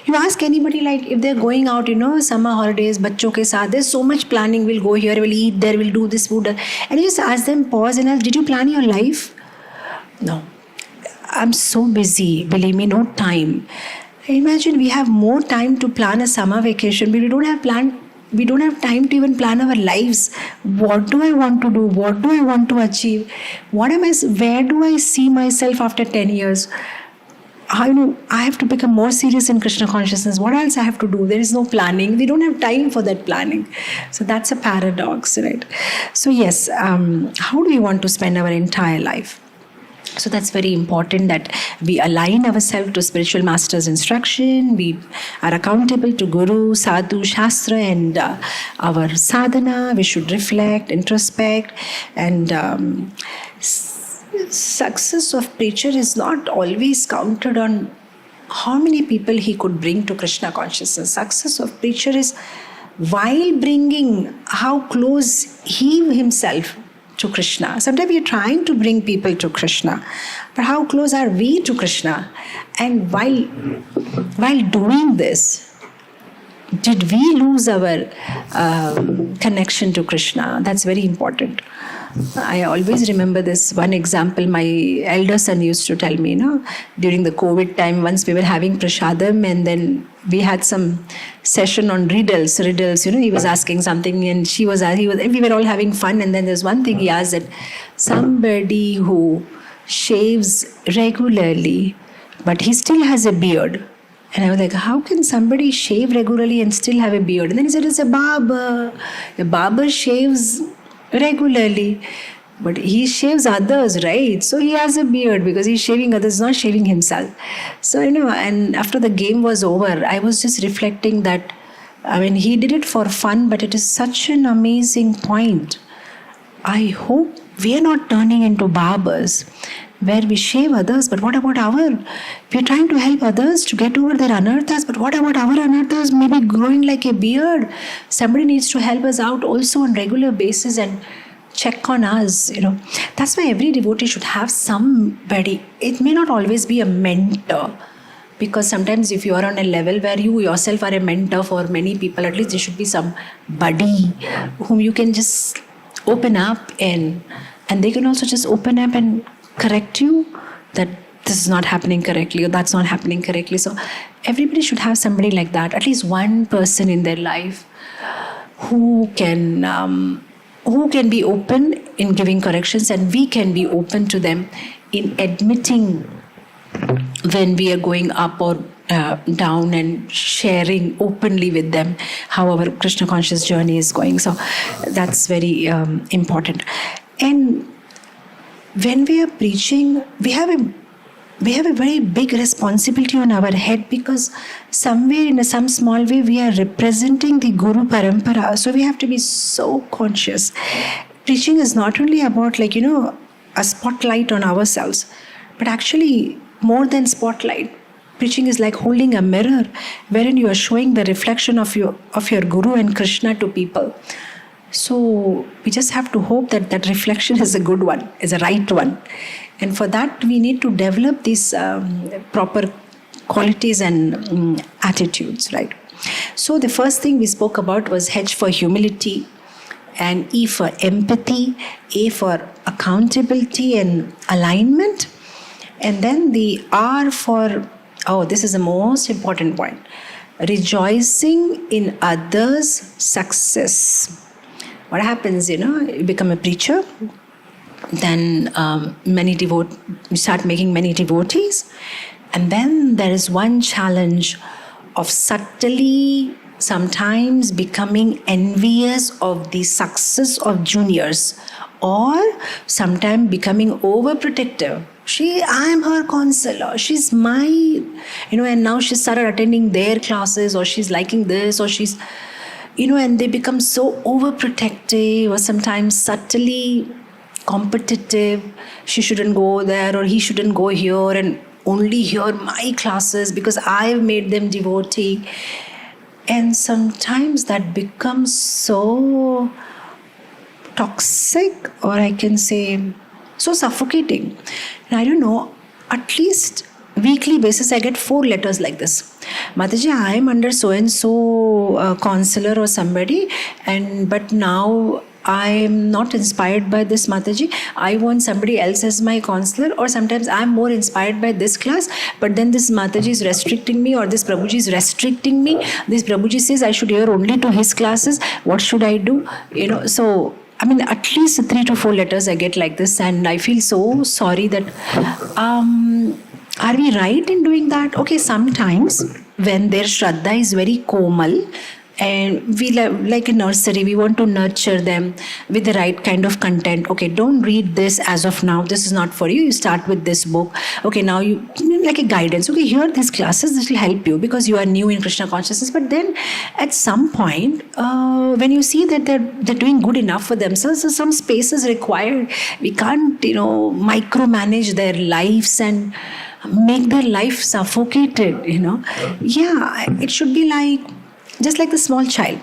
You ask anybody, like, if they're going out, summer holidays, bachcho ke saath, there's so much planning. We'll go here, we'll eat there, we'll do this food. And you just ask them, pause and ask, did you plan your life? No. I'm so busy, believe me, no time. Imagine we have more time to plan a summer vacation, but we don't have time to even plan our lives. What do I want to do? What do I want to achieve? Where do I see myself after 10 years? I have to become more serious in Krishna consciousness. What else I have to do? There is no planning. We don't have time for that planning. So that's a paradox, right? So yes, how do we want to spend our entire life? So that's very important, that we align ourselves to spiritual master's instruction. We are accountable to Guru, Sadhu, Shastra, and our sadhana. We should reflect, introspect, and success of preacher is not always counted on how many people he could bring to Krishna consciousness. Success of preacher is while bringing how close he himself to Krishna. Sometimes we are trying to bring people to Krishna, but how close are we to Krishna? And while doing this, did we lose our connection to Krishna? That's very important. I always remember this one example my elder son used to tell me, during the COVID time, once we were having prasadam and then we had some session on riddles, he was asking something and we were all having fun, and then there's one thing he asked, that somebody who shaves regularly but he still has a beard. And I was like, how can somebody shave regularly and still have a beard? And then he said, it's a barber. A barber shaves regularly, but he shaves others, right? So he has a beard because he's shaving others, not shaving himself. So, and after the game was over, I was just reflecting that, he did it for fun, but it is such an amazing point. I hope we are not turning into barbers where we shave others, but what about we're trying to help others to get over their anarthas, but what about our anarthas maybe growing like a beard? Somebody needs to help us out also on regular basis and check on us, That's why every devotee should have somebody. It may not always be a mentor, because sometimes if you are on a level where you yourself are a mentor for many people, at least there should be somebody whom you can just open up and they can also just open up and correct you that this is not happening correctly or that's not happening correctly. So everybody should have somebody like that, at least one person in their life who can be open in giving corrections, and we can be open to them in admitting when we are going up or down and sharing openly with them how our Krishna conscious journey is going. So that's very important. And when we are preaching, we have a very big responsibility on our head, because somewhere in some small way we are representing the Guru Parampara. So we have to be so conscious. Preaching is not only about a spotlight on ourselves, but actually more than spotlight. Preaching is like holding a mirror wherein you are showing the reflection of your Guru and Krishna to people. So we just have to hope that that reflection is a good one, is a right one. And for that, we need to develop these proper qualities and attitudes, right? So the first thing we spoke about was H for humility, and E for empathy, A for accountability and alignment, and then the R for, oh, this is the most important point, rejoicing in others' success. What happens, you become a preacher, then you start making many devotees, and then there is one challenge of subtly sometimes becoming envious of the success of juniors, or sometimes becoming overprotective. I am her counselor, she's my, and now she started attending their classes, or she's liking this, or she's, and they become so overprotective, or sometimes subtly competitive. She shouldn't go there, or he shouldn't go here, and only hear my classes because I've made them devotee. And sometimes that becomes so toxic, or I can say so suffocating. And I don't know, at least weekly basis I get 4 letters like this. Mataji, I am under so and so counselor or somebody, but now I am not inspired by this Mataji. I want somebody else as my counselor, or sometimes I am more inspired by this class, but then this Mataji is restricting me, or this Prabhuji is restricting me. This Prabhuji says I should hear only to his classes. What should I do? So I mean, at least 3 to 4 letters I get like this, and I feel so sorry that, are we right in doing that? Okay, sometimes when their Shraddha is very komal, and we like a nursery, we want to nurture them with the right kind of content. Okay, don't read this as of now, this is not for you, you start with this book. Okay, now you like a guidance. Okay, here these classes, this will help you because you are new in Krishna consciousness. But then at some point, when you see that they're doing good enough for themselves, so some space is required. We can't micromanage their lives and make their life suffocated. Yeah, it should be like just like the small child.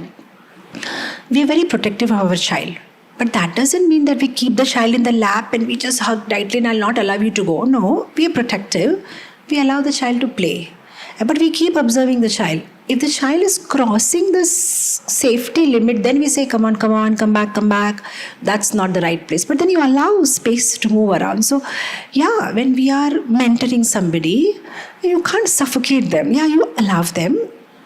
We are very protective of our child, but that doesn't mean that we keep the child in the lap and we just hug tightly and I'll not allow you to go. No, we are protective. We allow the child to play, but we keep observing the child. If the child is crossing this safety limit, then we say, come on, come back. That's not the right place. But then you allow space to move around. So yeah, when we are mentoring somebody, you can't suffocate them. Yeah, you allow them.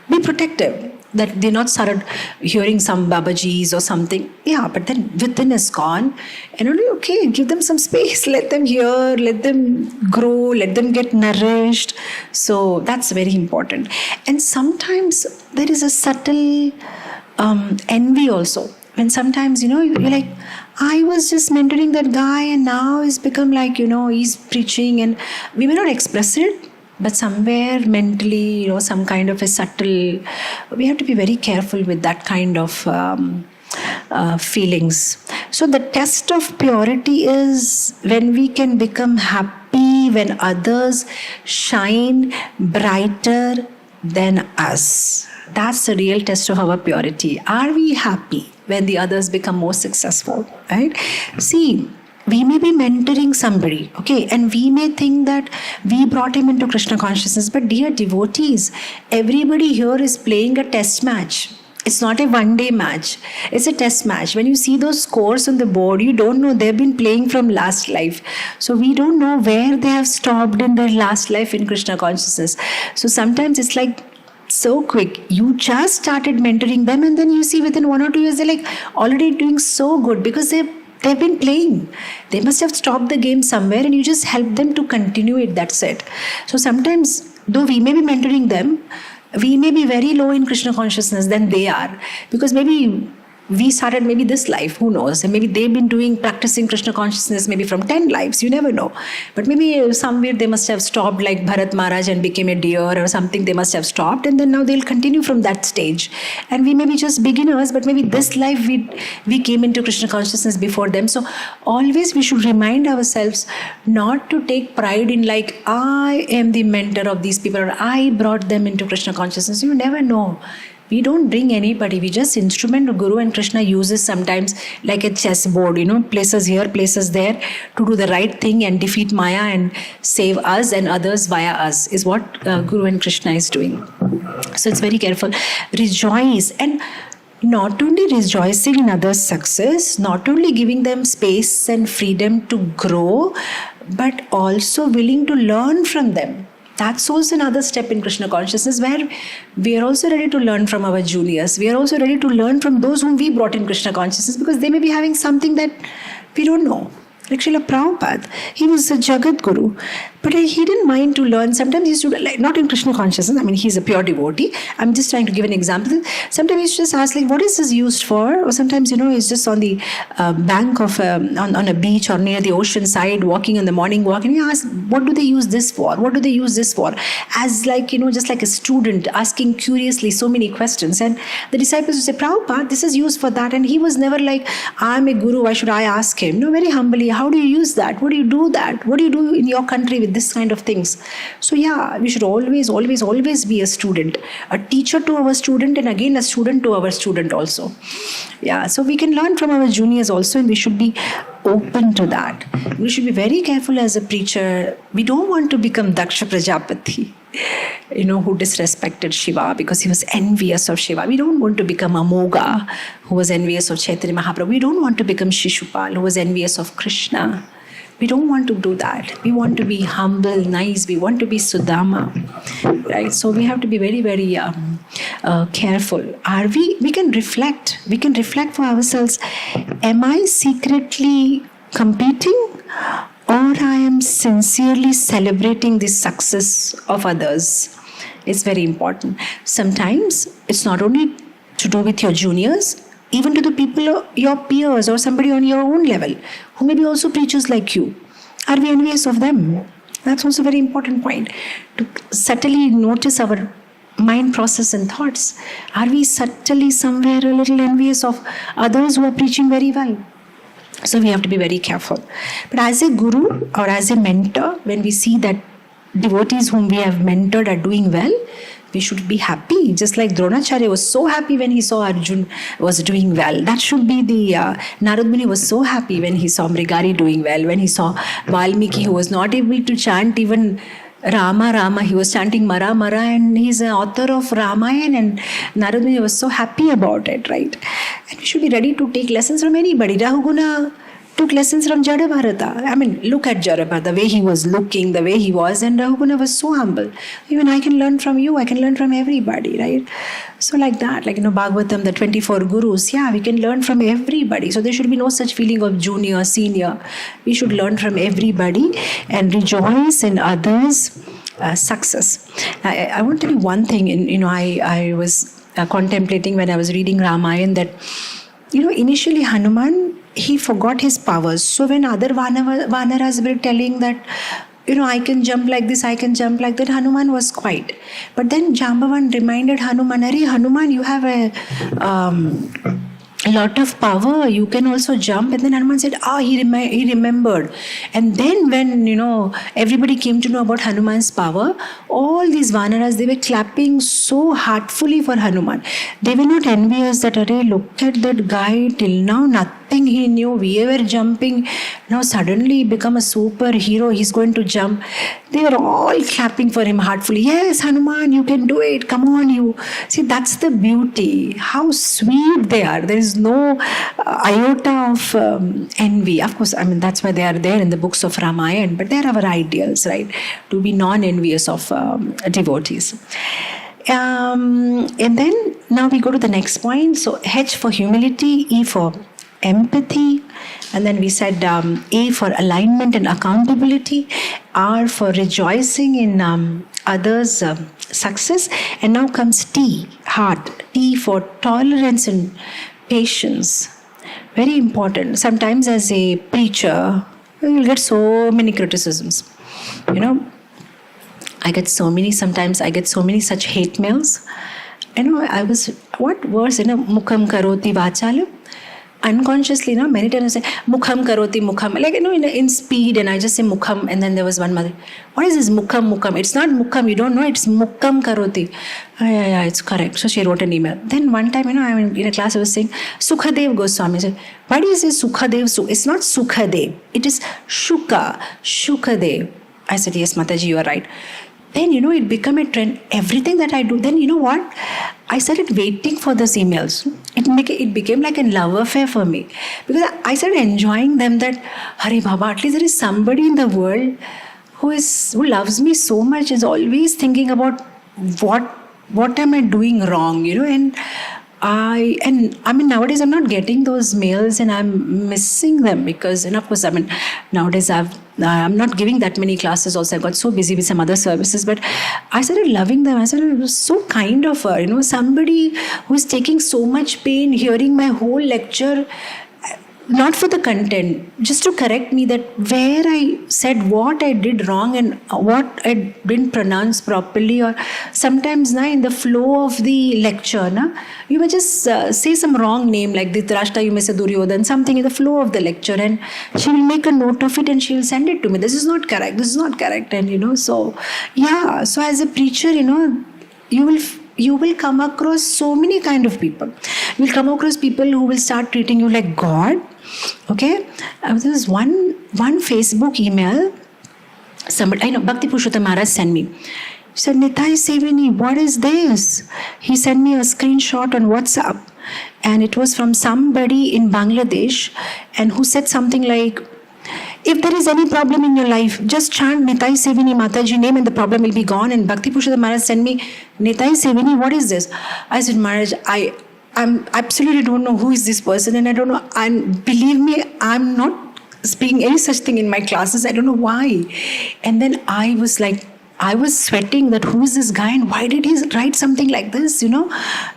Be protective, that they not started hearing some Babajis or something. Yeah, but then within is gone. And only, okay, give them some space. Let them hear, let them grow, let them get nourished. So that's very important. And sometimes there is a subtle envy also. When sometimes, you're like, I was just mentoring that guy and now he's become like, he's preaching, and we may not express it, but somewhere mentally, some kind of a subtle, we have to be very careful with that kind of feelings. So the test of purity is when we can become happy when others shine brighter than us. That's the real test of our purity. Are we happy when the others become more successful, right? See, we may be mentoring somebody, okay, and we may think that we brought him into Krishna consciousness, but dear devotees, everybody here is playing a test match. It's not a one-day match. It's a test match. When you see those scores on the board, you don't know they've been playing from last life. So we don't know where they have stopped in their last life in Krishna consciousness. So sometimes it's like so quick. You just started mentoring them, and then you see within 1 or 2 years, they're like already doing so good because they've been playing. They must have stopped the game somewhere, and you just help them to continue it. That's it. So sometimes, though we may be mentoring them, we may be very low in Krishna consciousness than they are, because maybe we started maybe this life, who knows, and maybe they've been practicing Krishna consciousness maybe from 10 lives, you never know. But maybe somewhere they must have stopped, like Bharat Maharaj, and became a deer or something. They must have stopped, and then now they'll continue from that stage. And we may be just beginners, but maybe this life we came into Krishna consciousness before them. So always we should remind ourselves not to take pride in like, I am the mentor of these people, or I brought them into Krishna consciousness. You never know. We don't bring anybody. We just instrument Guru and Krishna uses sometimes like a chessboard, places here, places there to do the right thing and defeat Maya and save us and others via us is what Guru and Krishna is doing. So it's very careful. Rejoice, and not only rejoicing in others' success, not only giving them space and freedom to grow, but also willing to learn from them. That's also another step in Krishna consciousness, where we are also ready to learn from our juniors. We are also ready to learn from those whom we brought in Krishna consciousness, because they may be having something that we don't know. Like Srila Prabhupada, he was a Jagat Guru, but he didn't mind to learn. Sometimes he used to, like, not in Krishna consciousness, I mean, he's a pure devotee. I'm just trying to give an example. Sometimes he used to just ask, like, what is this used for? Or sometimes, he's just on the bank of, on a beach or near the ocean side, walking in the morning walk, and he asks, what do they use this for? What do they use this for? As like, just like a student asking curiously so many questions. And the disciples would say, Prabhupada, this is used for that. And he was never like, I'm a guru, why should I ask him? No, very humbly, how do you use that? What do you do that? What do you do in your country with this kind of things? So yeah, we should always be a student, a teacher to our student, and again a student to our student also. Yeah, so we can learn from our juniors also, and we should be open to that. We should be very careful as a preacher. We don't want to become Daksha Prajapati, who disrespected Shiva because he was envious of Shiva. We don't want to become Amoga, who was envious of Chaitanya Mahaprabhu. We don't want to become Shishupal, who was envious of Krishna. We don't want to do that. We want to be humble, nice. We want to be Sudama, right? So we have to be very, very careful. We can reflect. We can reflect for ourselves. Am I secretly competing, or I am sincerely celebrating the success of others? It's very important. Sometimes it's not only to do with your juniors, even to the people, your peers, or somebody on your own level, who may be also preachers like you. Are we envious of them? That's also a very important point. To subtly notice our mind process and thoughts. Are we subtly somewhere a little envious of others who are preaching very well? So we have to be very careful. But as a guru or as a mentor, when we see that devotees whom we have mentored are doing well, we should be happy. Just like Dronacharya was so happy when he saw Arjun was doing well. That should be the Narad Muni was so happy when he saw Mrigari doing well, when he saw Valmiki, who was not able to chant even Rama, Rama. He was chanting Mara, Mara, and he's an author of Ramayana, and Narad Muni was so happy about it, right? And we should be ready to take lessons from anybody. Rahuguna took lessons from Jadabharata. I mean, look at Jadabharata, the way he was looking, the way he was, and Rahuguna was so humble. Even I can learn from you, I can learn from everybody, right? So like that, like, Bhagavatam, the 24 gurus, yeah, we can learn from everybody. So there should be no such feeling of junior, senior. We should learn from everybody and rejoice in others' success. I want to tell you one thing, I was contemplating when I was reading Ramayana that, initially Hanuman, he forgot his powers. So when other Vanaras were telling that, I can jump like this, I can jump like that, Hanuman was quiet. But then Jambavan reminded Hanuman, Arey Hanuman, you have a lot of power, you can also jump. And then Hanuman said, he remembered. And then when, everybody came to know about Hanuman's power, all these Vanaras, they were clapping so heartfully for Hanuman. They were not envious that, Arey, look at that guy, till now nothing he knew, we were jumping, now suddenly become a superhero, he's going to jump. They were all clapping for him heartfully. Yes, Hanuman, you can do it, come on, you. See, that's the beauty, how sweet they are. There is no iota of envy. Of course, I mean, that's why they are there in the books of Ramayana, but they are our ideals, right? To be non-envious of devotees. And then now we go to the next point. So H for humility, E for empathy, and then we said A for alignment and accountability, R for rejoicing in others' success, and now comes T, heart, T for tolerance and patience. Very important. Sometimes as a preacher, you'll get so many criticisms. I get so many such hate mails. What verse, Mukham karoti vachalam? unconsciously, many times I say, Mukham karoti, Mukham. Like, in speed, and I just say Mukham. And then there was one mother, what is this Mukham, Mukham? It's not Mukham, you don't know, it's Mukham karoti. Yeah, it's correct. So she wrote an email. Then one time, I'm in a class, I was saying, Sukhadev Goswami. I said, why do you say Sukhadev? It's not Sukhadev, it is Shukadev. I said, yes, Mataji, you are right. Then, it became a trend. Everything that I do, then you know what? I started waiting for those emails. It became like a love affair for me. Because I started enjoying them that, Hare Baba, at least there is somebody in the world who loves me so much, is always thinking about what am I doing wrong, and nowadays I'm not getting those mails and I'm missing them because, of course, nowadays I'm not giving that many classes also. I got so busy with some other services, but I started loving them. I said, it was so kind of her, somebody who is taking so much pain hearing my whole lecture, not for the content, just to correct me that where I said what I did wrong and what I didn't pronounce properly, or sometimes in the flow of the lecture, you may just say some wrong name like Dhritarashtra, you may say Duryodhan, something in the flow of the lecture, and she will make a note of it and she will send it to me. This is not correct, and so as a preacher, you will come across so many kind of people. You will come across people who will start treating you like God. Okay, there was one Facebook email. Somebody, I know, Bhakti Purushottam Maharaj sent me. He said, Nitaisevini, what is this? He sent me a screenshot on WhatsApp, and it was from somebody in Bangladesh, and who said something like, if there is any problem in your life, just chant Nitaisevini Mataji name and the problem will be gone. And Bhakti Purushottam Maharaj sent me, Nitaisevini, what is this? I said, Maharaj, I absolutely don't know who is this person, and I don't know, and believe me, I'm not speaking any such thing in my classes. I don't know why. And then I was sweating that who is this guy and why did he write something like this,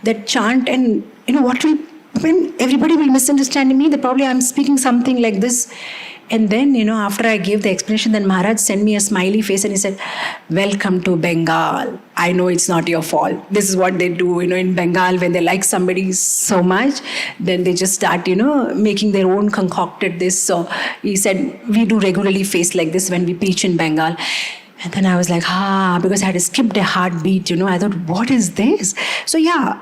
that chant, and when everybody will misunderstand me, that probably I'm speaking something like this. And then, after I gave the explanation, then Maharaj sent me a smiley face and he said, welcome to Bengal. I know it's not your fault. This is what they do, in Bengal, when they like somebody so much, then they just start, making their own concocted this. So he said, we do regularly face like this when we preach in Bengal. And then I was like, because I had skipped a heartbeat, I thought, what is this? So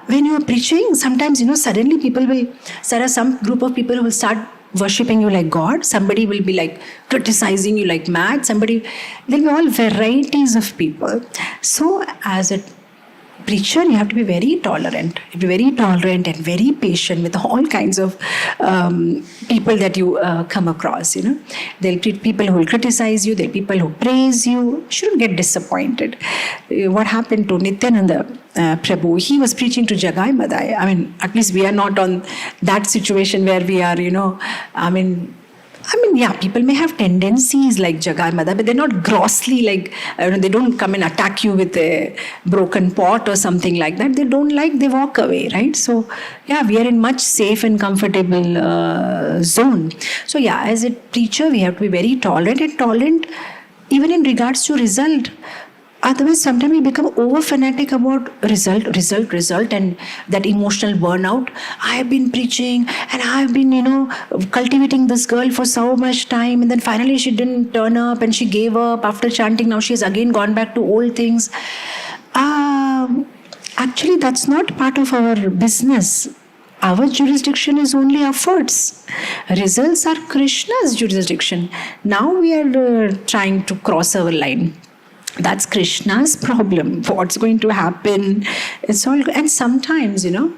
when you are preaching, sometimes, suddenly there are some group of people who will start worshipping you like God. Somebody will be like criticizing you like mad. There'll be all varieties of people. So as a preacher, you have to be very tolerant. And very patient with all kinds of people that you come across. There'll be people who will criticize you. There'll be people who praise you. You shouldn't get disappointed. What happened to Nityananda Prabhu? He was preaching to Jagai Madai. At least we are not on that situation where we are, people may have tendencies like Jagai Madai, but they're not grossly like, they don't come and attack you with a broken pot or something like that. They don't they walk away, right? So, we are in much safe and comfortable zone. So, as a preacher, we have to be very tolerant even in regards to result. Otherwise, sometimes we become over fanatic about result, and that emotional burnout. I have been preaching and I have been, cultivating this girl for so much time, and then finally she didn't turn up and she gave up after chanting. Now she has again gone back to old things. Actually, that's not part of our business. Our jurisdiction is only efforts. Results are Krishna's jurisdiction. Now we are trying to cross our line. That's Krishna's problem. What's going to happen? It's all. And sometimes, when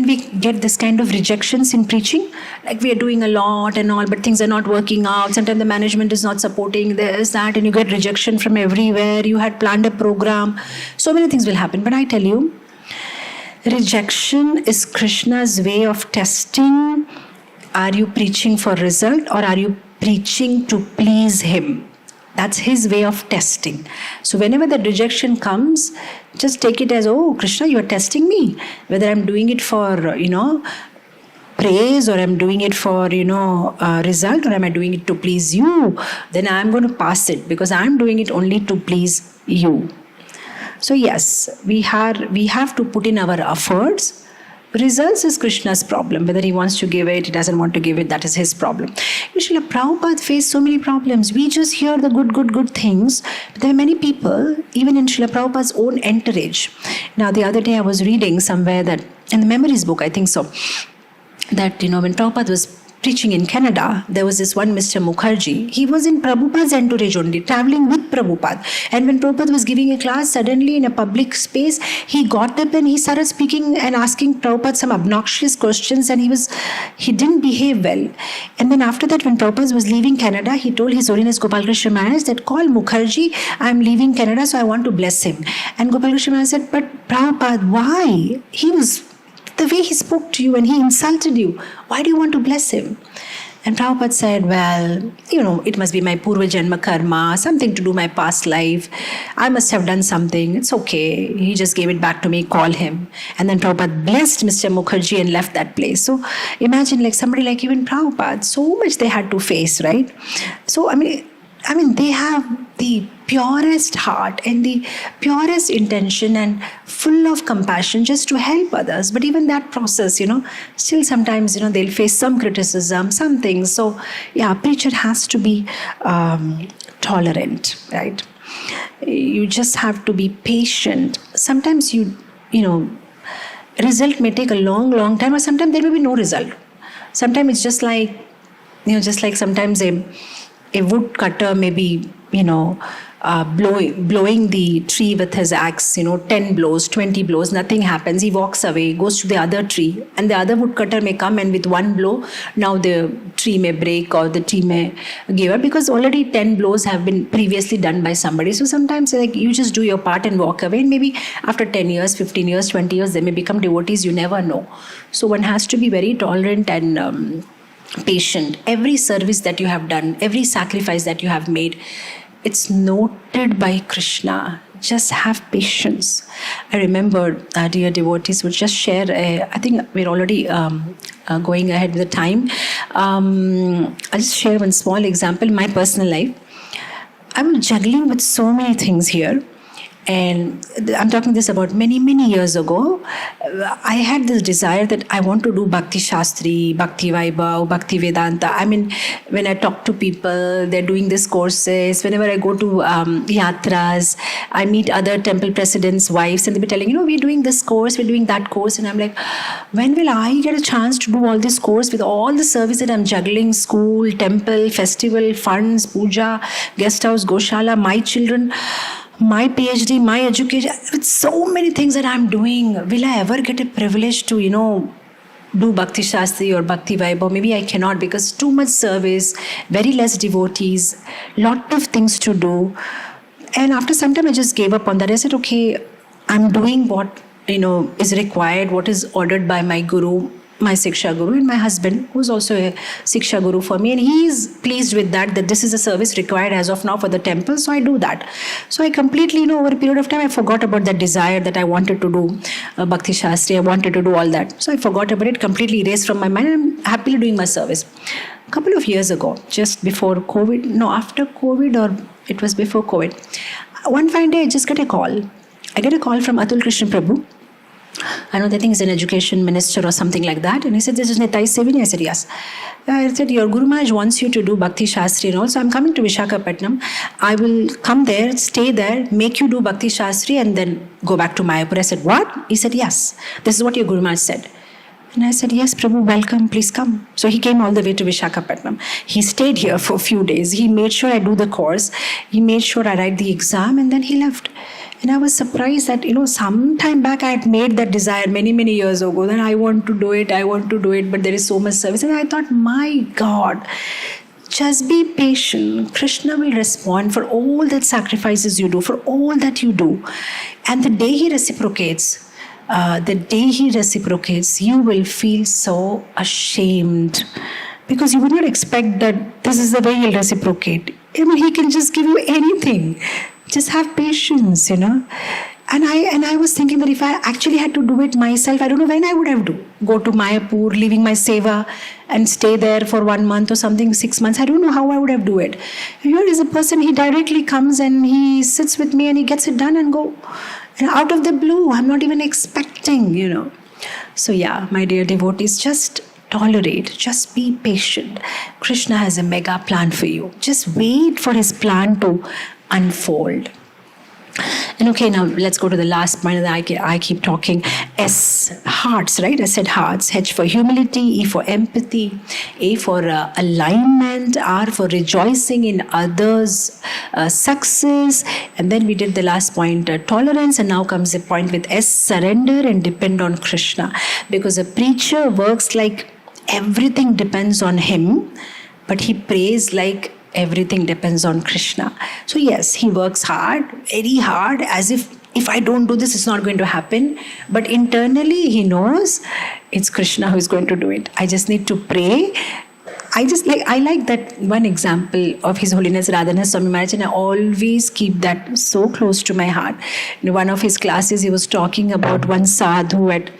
we get this kind of rejections in preaching, like we are doing a lot and all, but things are not working out. Sometimes the management is not supporting this, that, and you get rejection from everywhere. You had planned a program. So many things will happen. But I tell you, rejection is Krishna's way of testing. Are you preaching for result or are you preaching to please him? That's his way of testing. So whenever the rejection comes, just take it as, oh, Krishna, you are testing me. Whether I'm doing it for, praise, or I'm doing it for, result, or am I doing it to please you? Then I'm going to pass it because I'm doing it only to please you. So yes, we have to put in our efforts. results is Krishna's problem. Whether he wants to give it, he doesn't want to give it, that is his problem. Srila Prabhupada faced so many problems. We just hear the good things. But there are many people, even in Srila Prabhupada's own entourage. Now, the other day I was reading somewhere that, in the memories book, I think so, that, when Prabhupada was preaching in Canada, there was this one Mr. Mukherjee. He was in Prabhupada's entourage only, traveling with Prabhupada. And when Prabhupada was giving a class, suddenly in a public space, he got up and he started speaking and asking Prabhupada some obnoxious questions, and he didn't behave well. And then after that, when Prabhupada was leaving Canada, he told His Holiness Gopal Krishna Maharaj that, call Mukherjee, I'm leaving Canada, so I want to bless him. And Gopal Krishna Maharaj said, but Prabhupada, why? The way he spoke to you and he insulted you, why do you want to bless him? And Prabhupada said, well, it must be my Purva Janma Karma, something to do my past life. I must have done something. It's okay. He just gave it back to me, call him. And then Prabhupada blessed Mr. Mukherjee and left that place. So imagine somebody like even Prabhupada, so much they had to face, right? So, I mean, they have the purest heart and the purest intention and full of compassion just to help others. But even that process, still sometimes, they'll face some criticism, some things. So, preacher has to be tolerant, right? You just have to be patient. Sometimes result may take a long, long time, or sometimes there may be no result. Sometimes it's just like sometimes a woodcutter may be, blowing the tree with his axe, 10 blows, 20 blows, nothing happens. He walks away, goes to the other tree, and the other woodcutter may come, and with one blow, now the tree may break or the tree may give up, because already 10 blows have been previously done by somebody. So sometimes you just do your part and walk away, and maybe after 10 years, 15 years, 20 years, they may become devotees, you never know. So one has to be very tolerant and patient. Every service that you have done, every sacrifice that you have made, it's noted by Krishna. Just have patience. I remember dear devotees would just share, I think we're already going ahead with the time. I'll just share one small example. My personal life, I'm juggling with so many things here. And I'm talking this about many, many years ago. I had this desire that I want to do Bhakti Shastri, Bhakti Vaibhav, Bhakti Vedanta. I mean, when I talk to people, they're doing these courses. Whenever I go to yatras, I meet other temple presidents' wives, and they'll be telling, we're doing this course, we're doing that course. And I'm like, when will I get a chance to do all this course with all the service that I'm juggling? School, temple, festival, funds, puja, guest house, Goshala, my children, my PhD, my education, with so many things that I'm doing. Will I ever get a privilege to, do Bhakti Shastri or Bhakti Vaibhav? Maybe I cannot, because too much service, very less devotees, lot of things to do. And after some time I just gave up on that. I said, okay, I'm doing what, is required, what is ordered by my guru, my Siksha Guru, and my husband, who's also a Siksha Guru for me, and he is pleased with that this is a service required as of now for the temple, so I do that. So I completely, over a period of time, I forgot about that desire that I wanted to do Bhakti Shastri, I wanted to do all that. So I forgot about it, completely erased from my mind, and I'm happily doing my service. A couple of years ago, just before COVID, after COVID, or it was before COVID, one fine day I just get a call. I get a call from Atul Krishna Prabhu. I know, I think he's an education minister or something like that. And he said, this is Nitaisevini. I said, yes. I said, your Guru Maharaj wants you to do Bhakti Shastri and all. So I'm coming to Visakhapatnam. I will come there, stay there, make you do Bhakti Shastri, and then go back to Mayapur. I said, what? He said, yes. This is what your Guru Maharaj said. And I said, yes, Prabhu, welcome, please come. So he came all the way to Visakhapatnam. He stayed here for a few days. He made sure I do the course. He made sure I write the exam, and then he left. And I was surprised that, some time back I had made that desire many, many years ago that I want to do it, but there is so much service. And I thought, my God, just be patient. Krishna will respond for all that sacrifices you do, for all that you do. And the day he reciprocates, you will feel so ashamed, because you would not expect that this is the way he'll reciprocate. He can just give you anything. Just have patience, And I was thinking that if I actually had to do it myself, I don't know when I would have go to Mayapur, leaving my seva and stay there for 1 month or something, 6 months. I don't know how I would have do it. Here is a person, he directly comes and he sits with me and he gets it done and go. And out of the blue, I'm not even expecting, So yeah, my dear devotees, just tolerate, just be patient. Krishna has a mega plan for you. Just wait for his plan to unfold. And okay, now let's go to the last point that I keep talking. S, hearts, right? I said hearts. H for humility, E for empathy, A for alignment, R for rejoicing in others' success. And then we did the last point, tolerance. And now comes a point with S, surrender and depend on Krishna. Because a preacher works like everything depends on him, but he prays like everything depends on Krishna. So yes, he works hard, very hard, as if I don't do this, it's not going to happen. But internally, he knows it's Krishna who is going to do it. I just need to pray. I like that one example of His Holiness Radhanath Swami Maharaj, and I always keep that so close to my heart. In one of his classes, he was talking about one sadhu at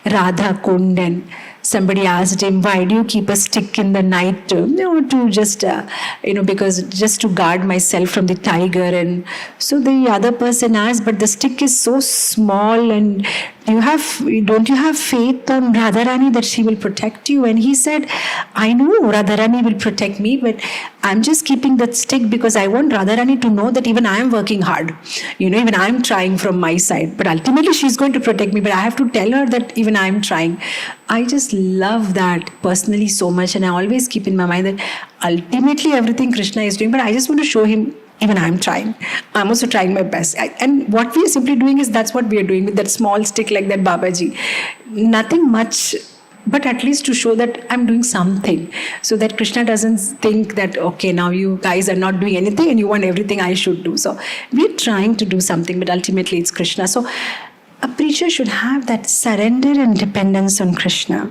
Radha Kund, and somebody asked him, why do you keep a stick in the night to just, because just to guard myself from the tiger. And so the other person asked, but the stick is so small, and don't you have faith on Radharani that she will protect you? And he said, I know Radharani will protect me, but I'm just keeping that stick because I want Radharani to know that even I am working hard. Even I am trying from my side. But ultimately she's going to protect me, but I have to tell her that even I am trying. I just love that personally so much, and I always keep in my mind that ultimately everything Krishna is doing, but I just want to show him even I'm trying. I'm also trying my best. And what we are simply doing is that's what we are doing with that small stick like that Babaji. Nothing much, but at least to show that I'm doing something, so that Krishna doesn't think that, okay, now you guys are not doing anything and you want everything I should do. So we're trying to do something, but ultimately it's Krishna. So a preacher should have that surrender and dependence on Krishna.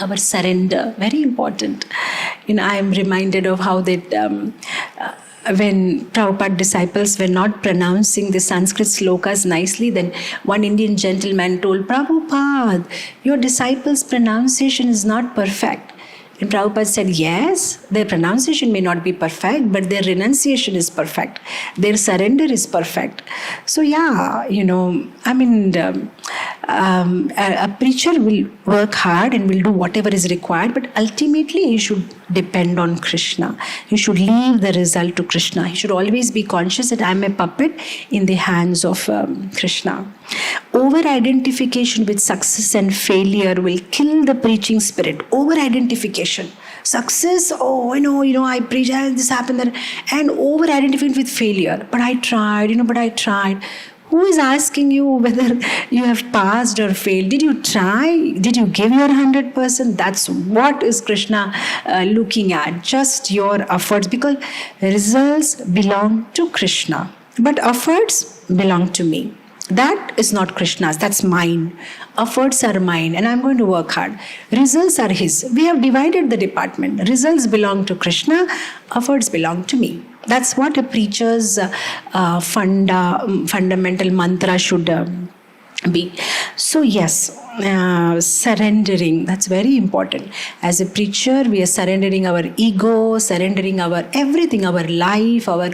Our surrender, very important. I am reminded of how that when Prabhupada disciples were not pronouncing the Sanskrit slokas nicely, then one Indian gentleman told Prabhupada, your disciples' pronunciation is not perfect. And Prabhupada said, yes, their pronunciation may not be perfect, but their renunciation is perfect. Their surrender is perfect. So yeah, a preacher will work hard and will do whatever is required, but ultimately he should depend on Krishna. He should leave the result to Krishna. He should always be conscious that I am a puppet in the hands of Krishna. Over-identification with success and failure will kill the preaching spirit. Over-identification. Success, I preach, this happened, that, and over-identification with failure. But I tried. Who is asking you whether you have passed or failed? Did you try? Did you give your 100%? That's what is Krishna looking at. Just your efforts, because results belong to Krishna, but efforts belong to me. That is not Krishna's, that's mine. Efforts are mine, and I'm going to work hard. Results are his. We have divided the department. Results belong to Krishna, efforts belong to me. That's what a preacher's fundamental mantra should be. So yes, surrendering, that's very important. As a preacher, we are surrendering our ego, surrendering our everything, our life, our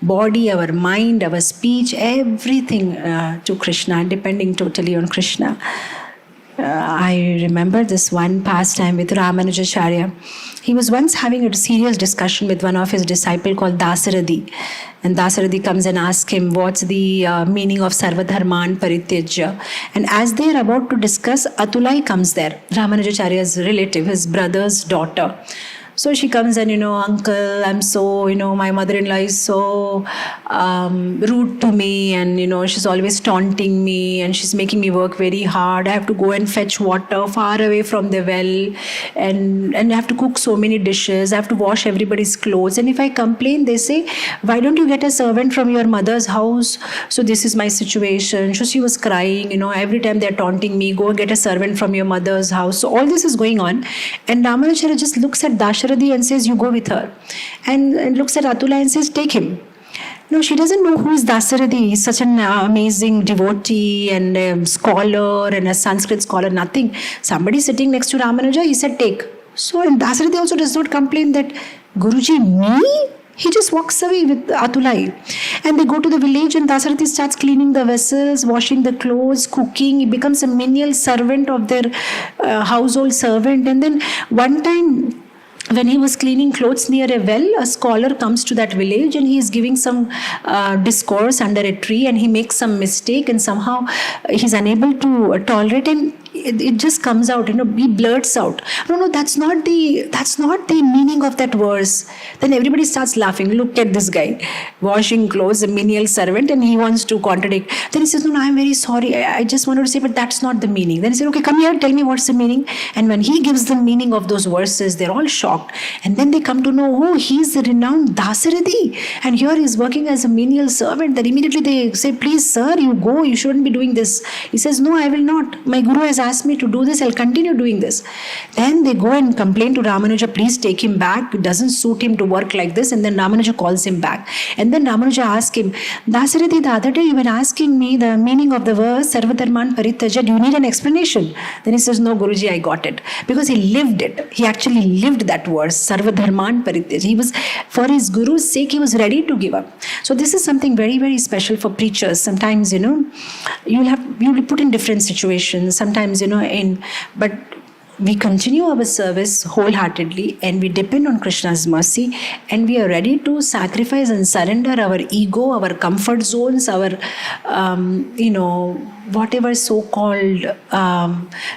body, our mind, our speech, everything to Krishna, depending totally on Krishna. I remember this one pastime with Ramanujacharya. He was once having a serious discussion with one of his disciples called Dasarathy. And Dasarathy comes and asks him, what's the meaning of Sarvadharman Parityajya? And as they are about to discuss, Atulai comes there, Ramanujacharya's relative, his brother's daughter. So she comes and, uncle, I'm so, my mother-in-law is so rude to me, and, she's always taunting me, and she's making me work very hard. I have to go and fetch water far away from the well, and I have to cook so many dishes. I have to wash everybody's clothes. And if I complain, they say, why don't you get a servant from your mother's house? So this is my situation. So she was crying, every time they're taunting me, go and get a servant from your mother's house. So all this is going on. And Ramanujacharya just looks at Dasarathy and says, you go with her. And looks at Atula and says, take him. No, she doesn't know who is Dasarathy. He's such an amazing devotee and a scholar and a Sanskrit scholar, nothing. Somebody sitting next to Ramanuja, he said, take. So, and Dasarathy also does not complain that, Guruji, me? He just walks away with Atulai. And they go to the village, and Dasarathi starts cleaning the vessels, washing the clothes, cooking. He becomes a menial servant of their household servant. And then one time, when he was cleaning clothes near a well, a scholar comes to that village and he is giving some discourse under a tree, and he makes some mistake, and somehow he's unable to tolerate, and it just comes out, he blurts out, no, that's not the meaning of that verse. Then everybody starts laughing. Look at this guy washing clothes, a menial servant, and he wants to contradict. Then he says, no, I'm very sorry, I just wanted to say, but that's not the meaning. Then he said, okay, come here, tell me what's the meaning. And when he gives the meaning of those verses, they're all shocked, and then they come to know, oh, he's the renowned Dasarathi, and here he's working as a menial servant. Then immediately they say, please sir, you shouldn't be doing this. He says, no, I will not. My guru has asked me to do this, I'll continue doing this. Then they go and complain to Ramanuja, please take him back, it doesn't suit him to work like this. And then Ramanuja calls him back, and then Ramanuja asks him, Dasarathi, the other day you were asking me the meaning of the verse Sarvadharman Parityaja, do you need an explanation? Then he says, no Guruji, I got it, because he lived it. He actually lived that verse, Sarvadharman Parityaja. He was, for his guru's sake, he was ready to give up. So this is something very, very special for preachers. Sometimes, you'll be put in different situations. Sometimes, but we continue our service wholeheartedly, and we depend on Krishna's mercy, and we are ready to sacrifice and surrender our ego, our comfort zones, our whatever so-called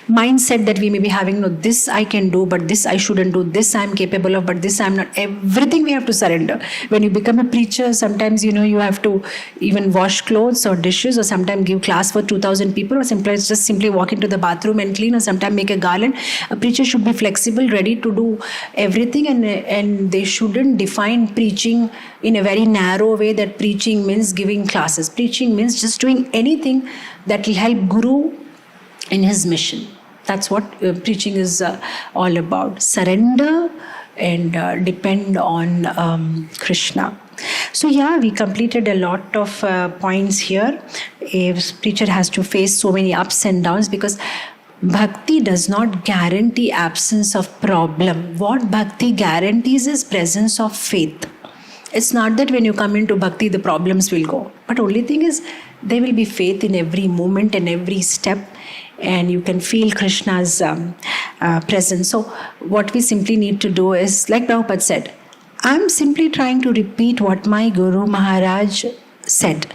mindset that we may be having. No, this I can do, but this I shouldn't do. This I'm capable of, but this I'm not. Everything we have to surrender. When you become a preacher, sometimes you have to even wash clothes or dishes, or sometimes give class for 2,000 people, or simply walk into the bathroom and clean, or sometimes make a garland. A preacher should be flexible, ready to do everything, and they shouldn't define preaching in a very narrow way, that preaching means giving classes. Preaching means just doing anything that will help Guru in his mission. That's what preaching is all about. Surrender and depend on Krishna. So we completed a lot of points here. A preacher has to face so many ups and downs, because bhakti does not guarantee absence of problem. What bhakti guarantees is presence of faith. It's not that when you come into bhakti, the problems will go. But only thing is, there will be faith in every moment and every step, and you can feel Krishna's presence. So what we simply need to do is, like Prabhupada said, I'm simply trying to repeat what my Guru Maharaj said.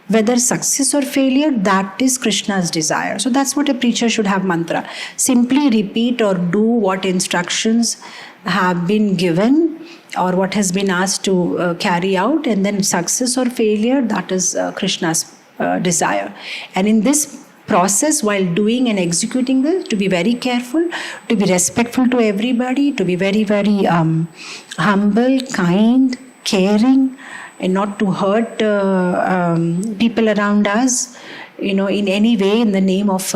Whether success or failure, that is Krishna's desire. So that's what a preacher should have mantra. Simply repeat or do what instructions have been given, or what has been asked to carry out, and then success or failure, that is Krishna's desire. And in this process, while doing and executing this, to be very careful, to be respectful to everybody, to be very, very humble, kind, caring, and not to hurt people around us, in any way in the name of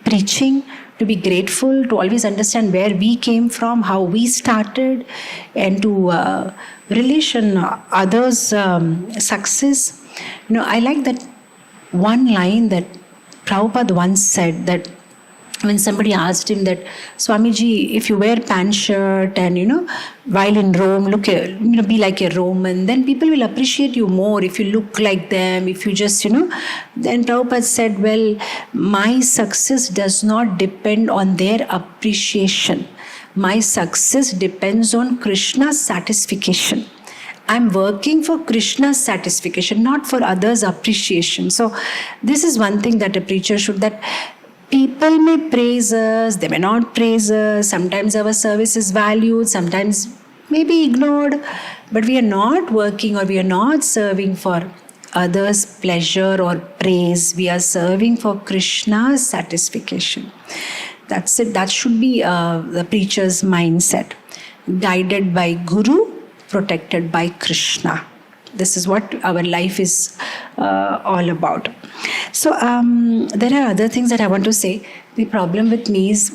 preaching. To be grateful, to always understand where we came from, how we started, and to relish on others' success. I like that one line that Prabhupada once said, that when somebody asked him that, Swamiji, if you wear pant shirt and, while in Rome, be like a Roman, then people will appreciate you more if you look like them, if you just, Then Prabhupada said, well, my success does not depend on their appreciation. My success depends on Krishna's satisfaction. I'm working for Krishna's satisfaction, not for others' appreciation. So this is one thing that a preacher should, that people may praise us, they may not praise us. Sometimes our service is valued, sometimes may be ignored. But we are not working, or we are not serving for others' pleasure or praise. We are serving for Krishna's satisfaction. That's it. That should be the preacher's mindset. Guided by Guru, protected by Krishna. This is what our life is all about. So there are other things that I want to say. The problem with me is,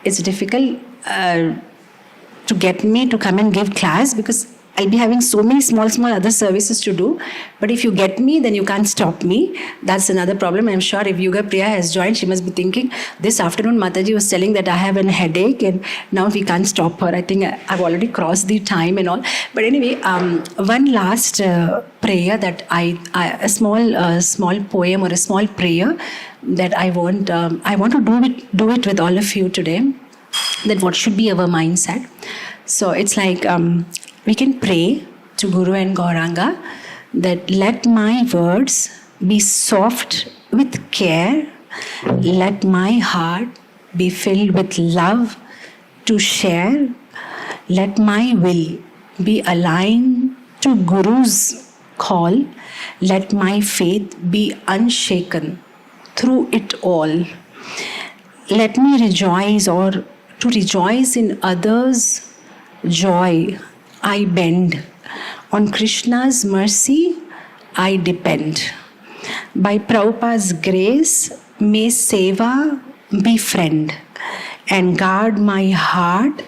it's difficult to get me to come and give class, because I'll be having so many small other services to do. But if you get me, then you can't stop me. That's another problem. I'm sure if Yuga Priya has joined, she must be thinking, this afternoon Mataji was telling that I have a headache and now we can't stop her. I think I've already crossed the time and all. But anyway, one last prayer that a small poem or a small prayer that I want to do it with all of you today. That what should be our mindset. So it's like we can pray to Guru and Gauranga that let my words be soft with care, let my heart be filled with love to share, let my will be aligned to Guru's call, let my faith be unshaken through it all. Let me rejoice, or to rejoice in others' joy, I bend. On Krishna's mercy, I depend. By Prabhupada's grace, may Seva be friend and guard my heart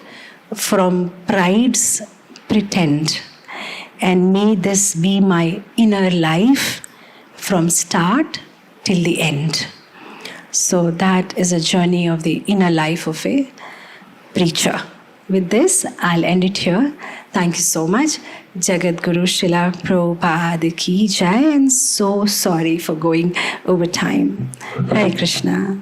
from pride's pretend. And may this be my inner life from start till the end. So that is a journey of the inner life of a preacher. With this, I'll end it here. Thank you so much. Jagat Guru Srila Prabhupada Ki Jai, and so sorry for going over time. Hare Krishna.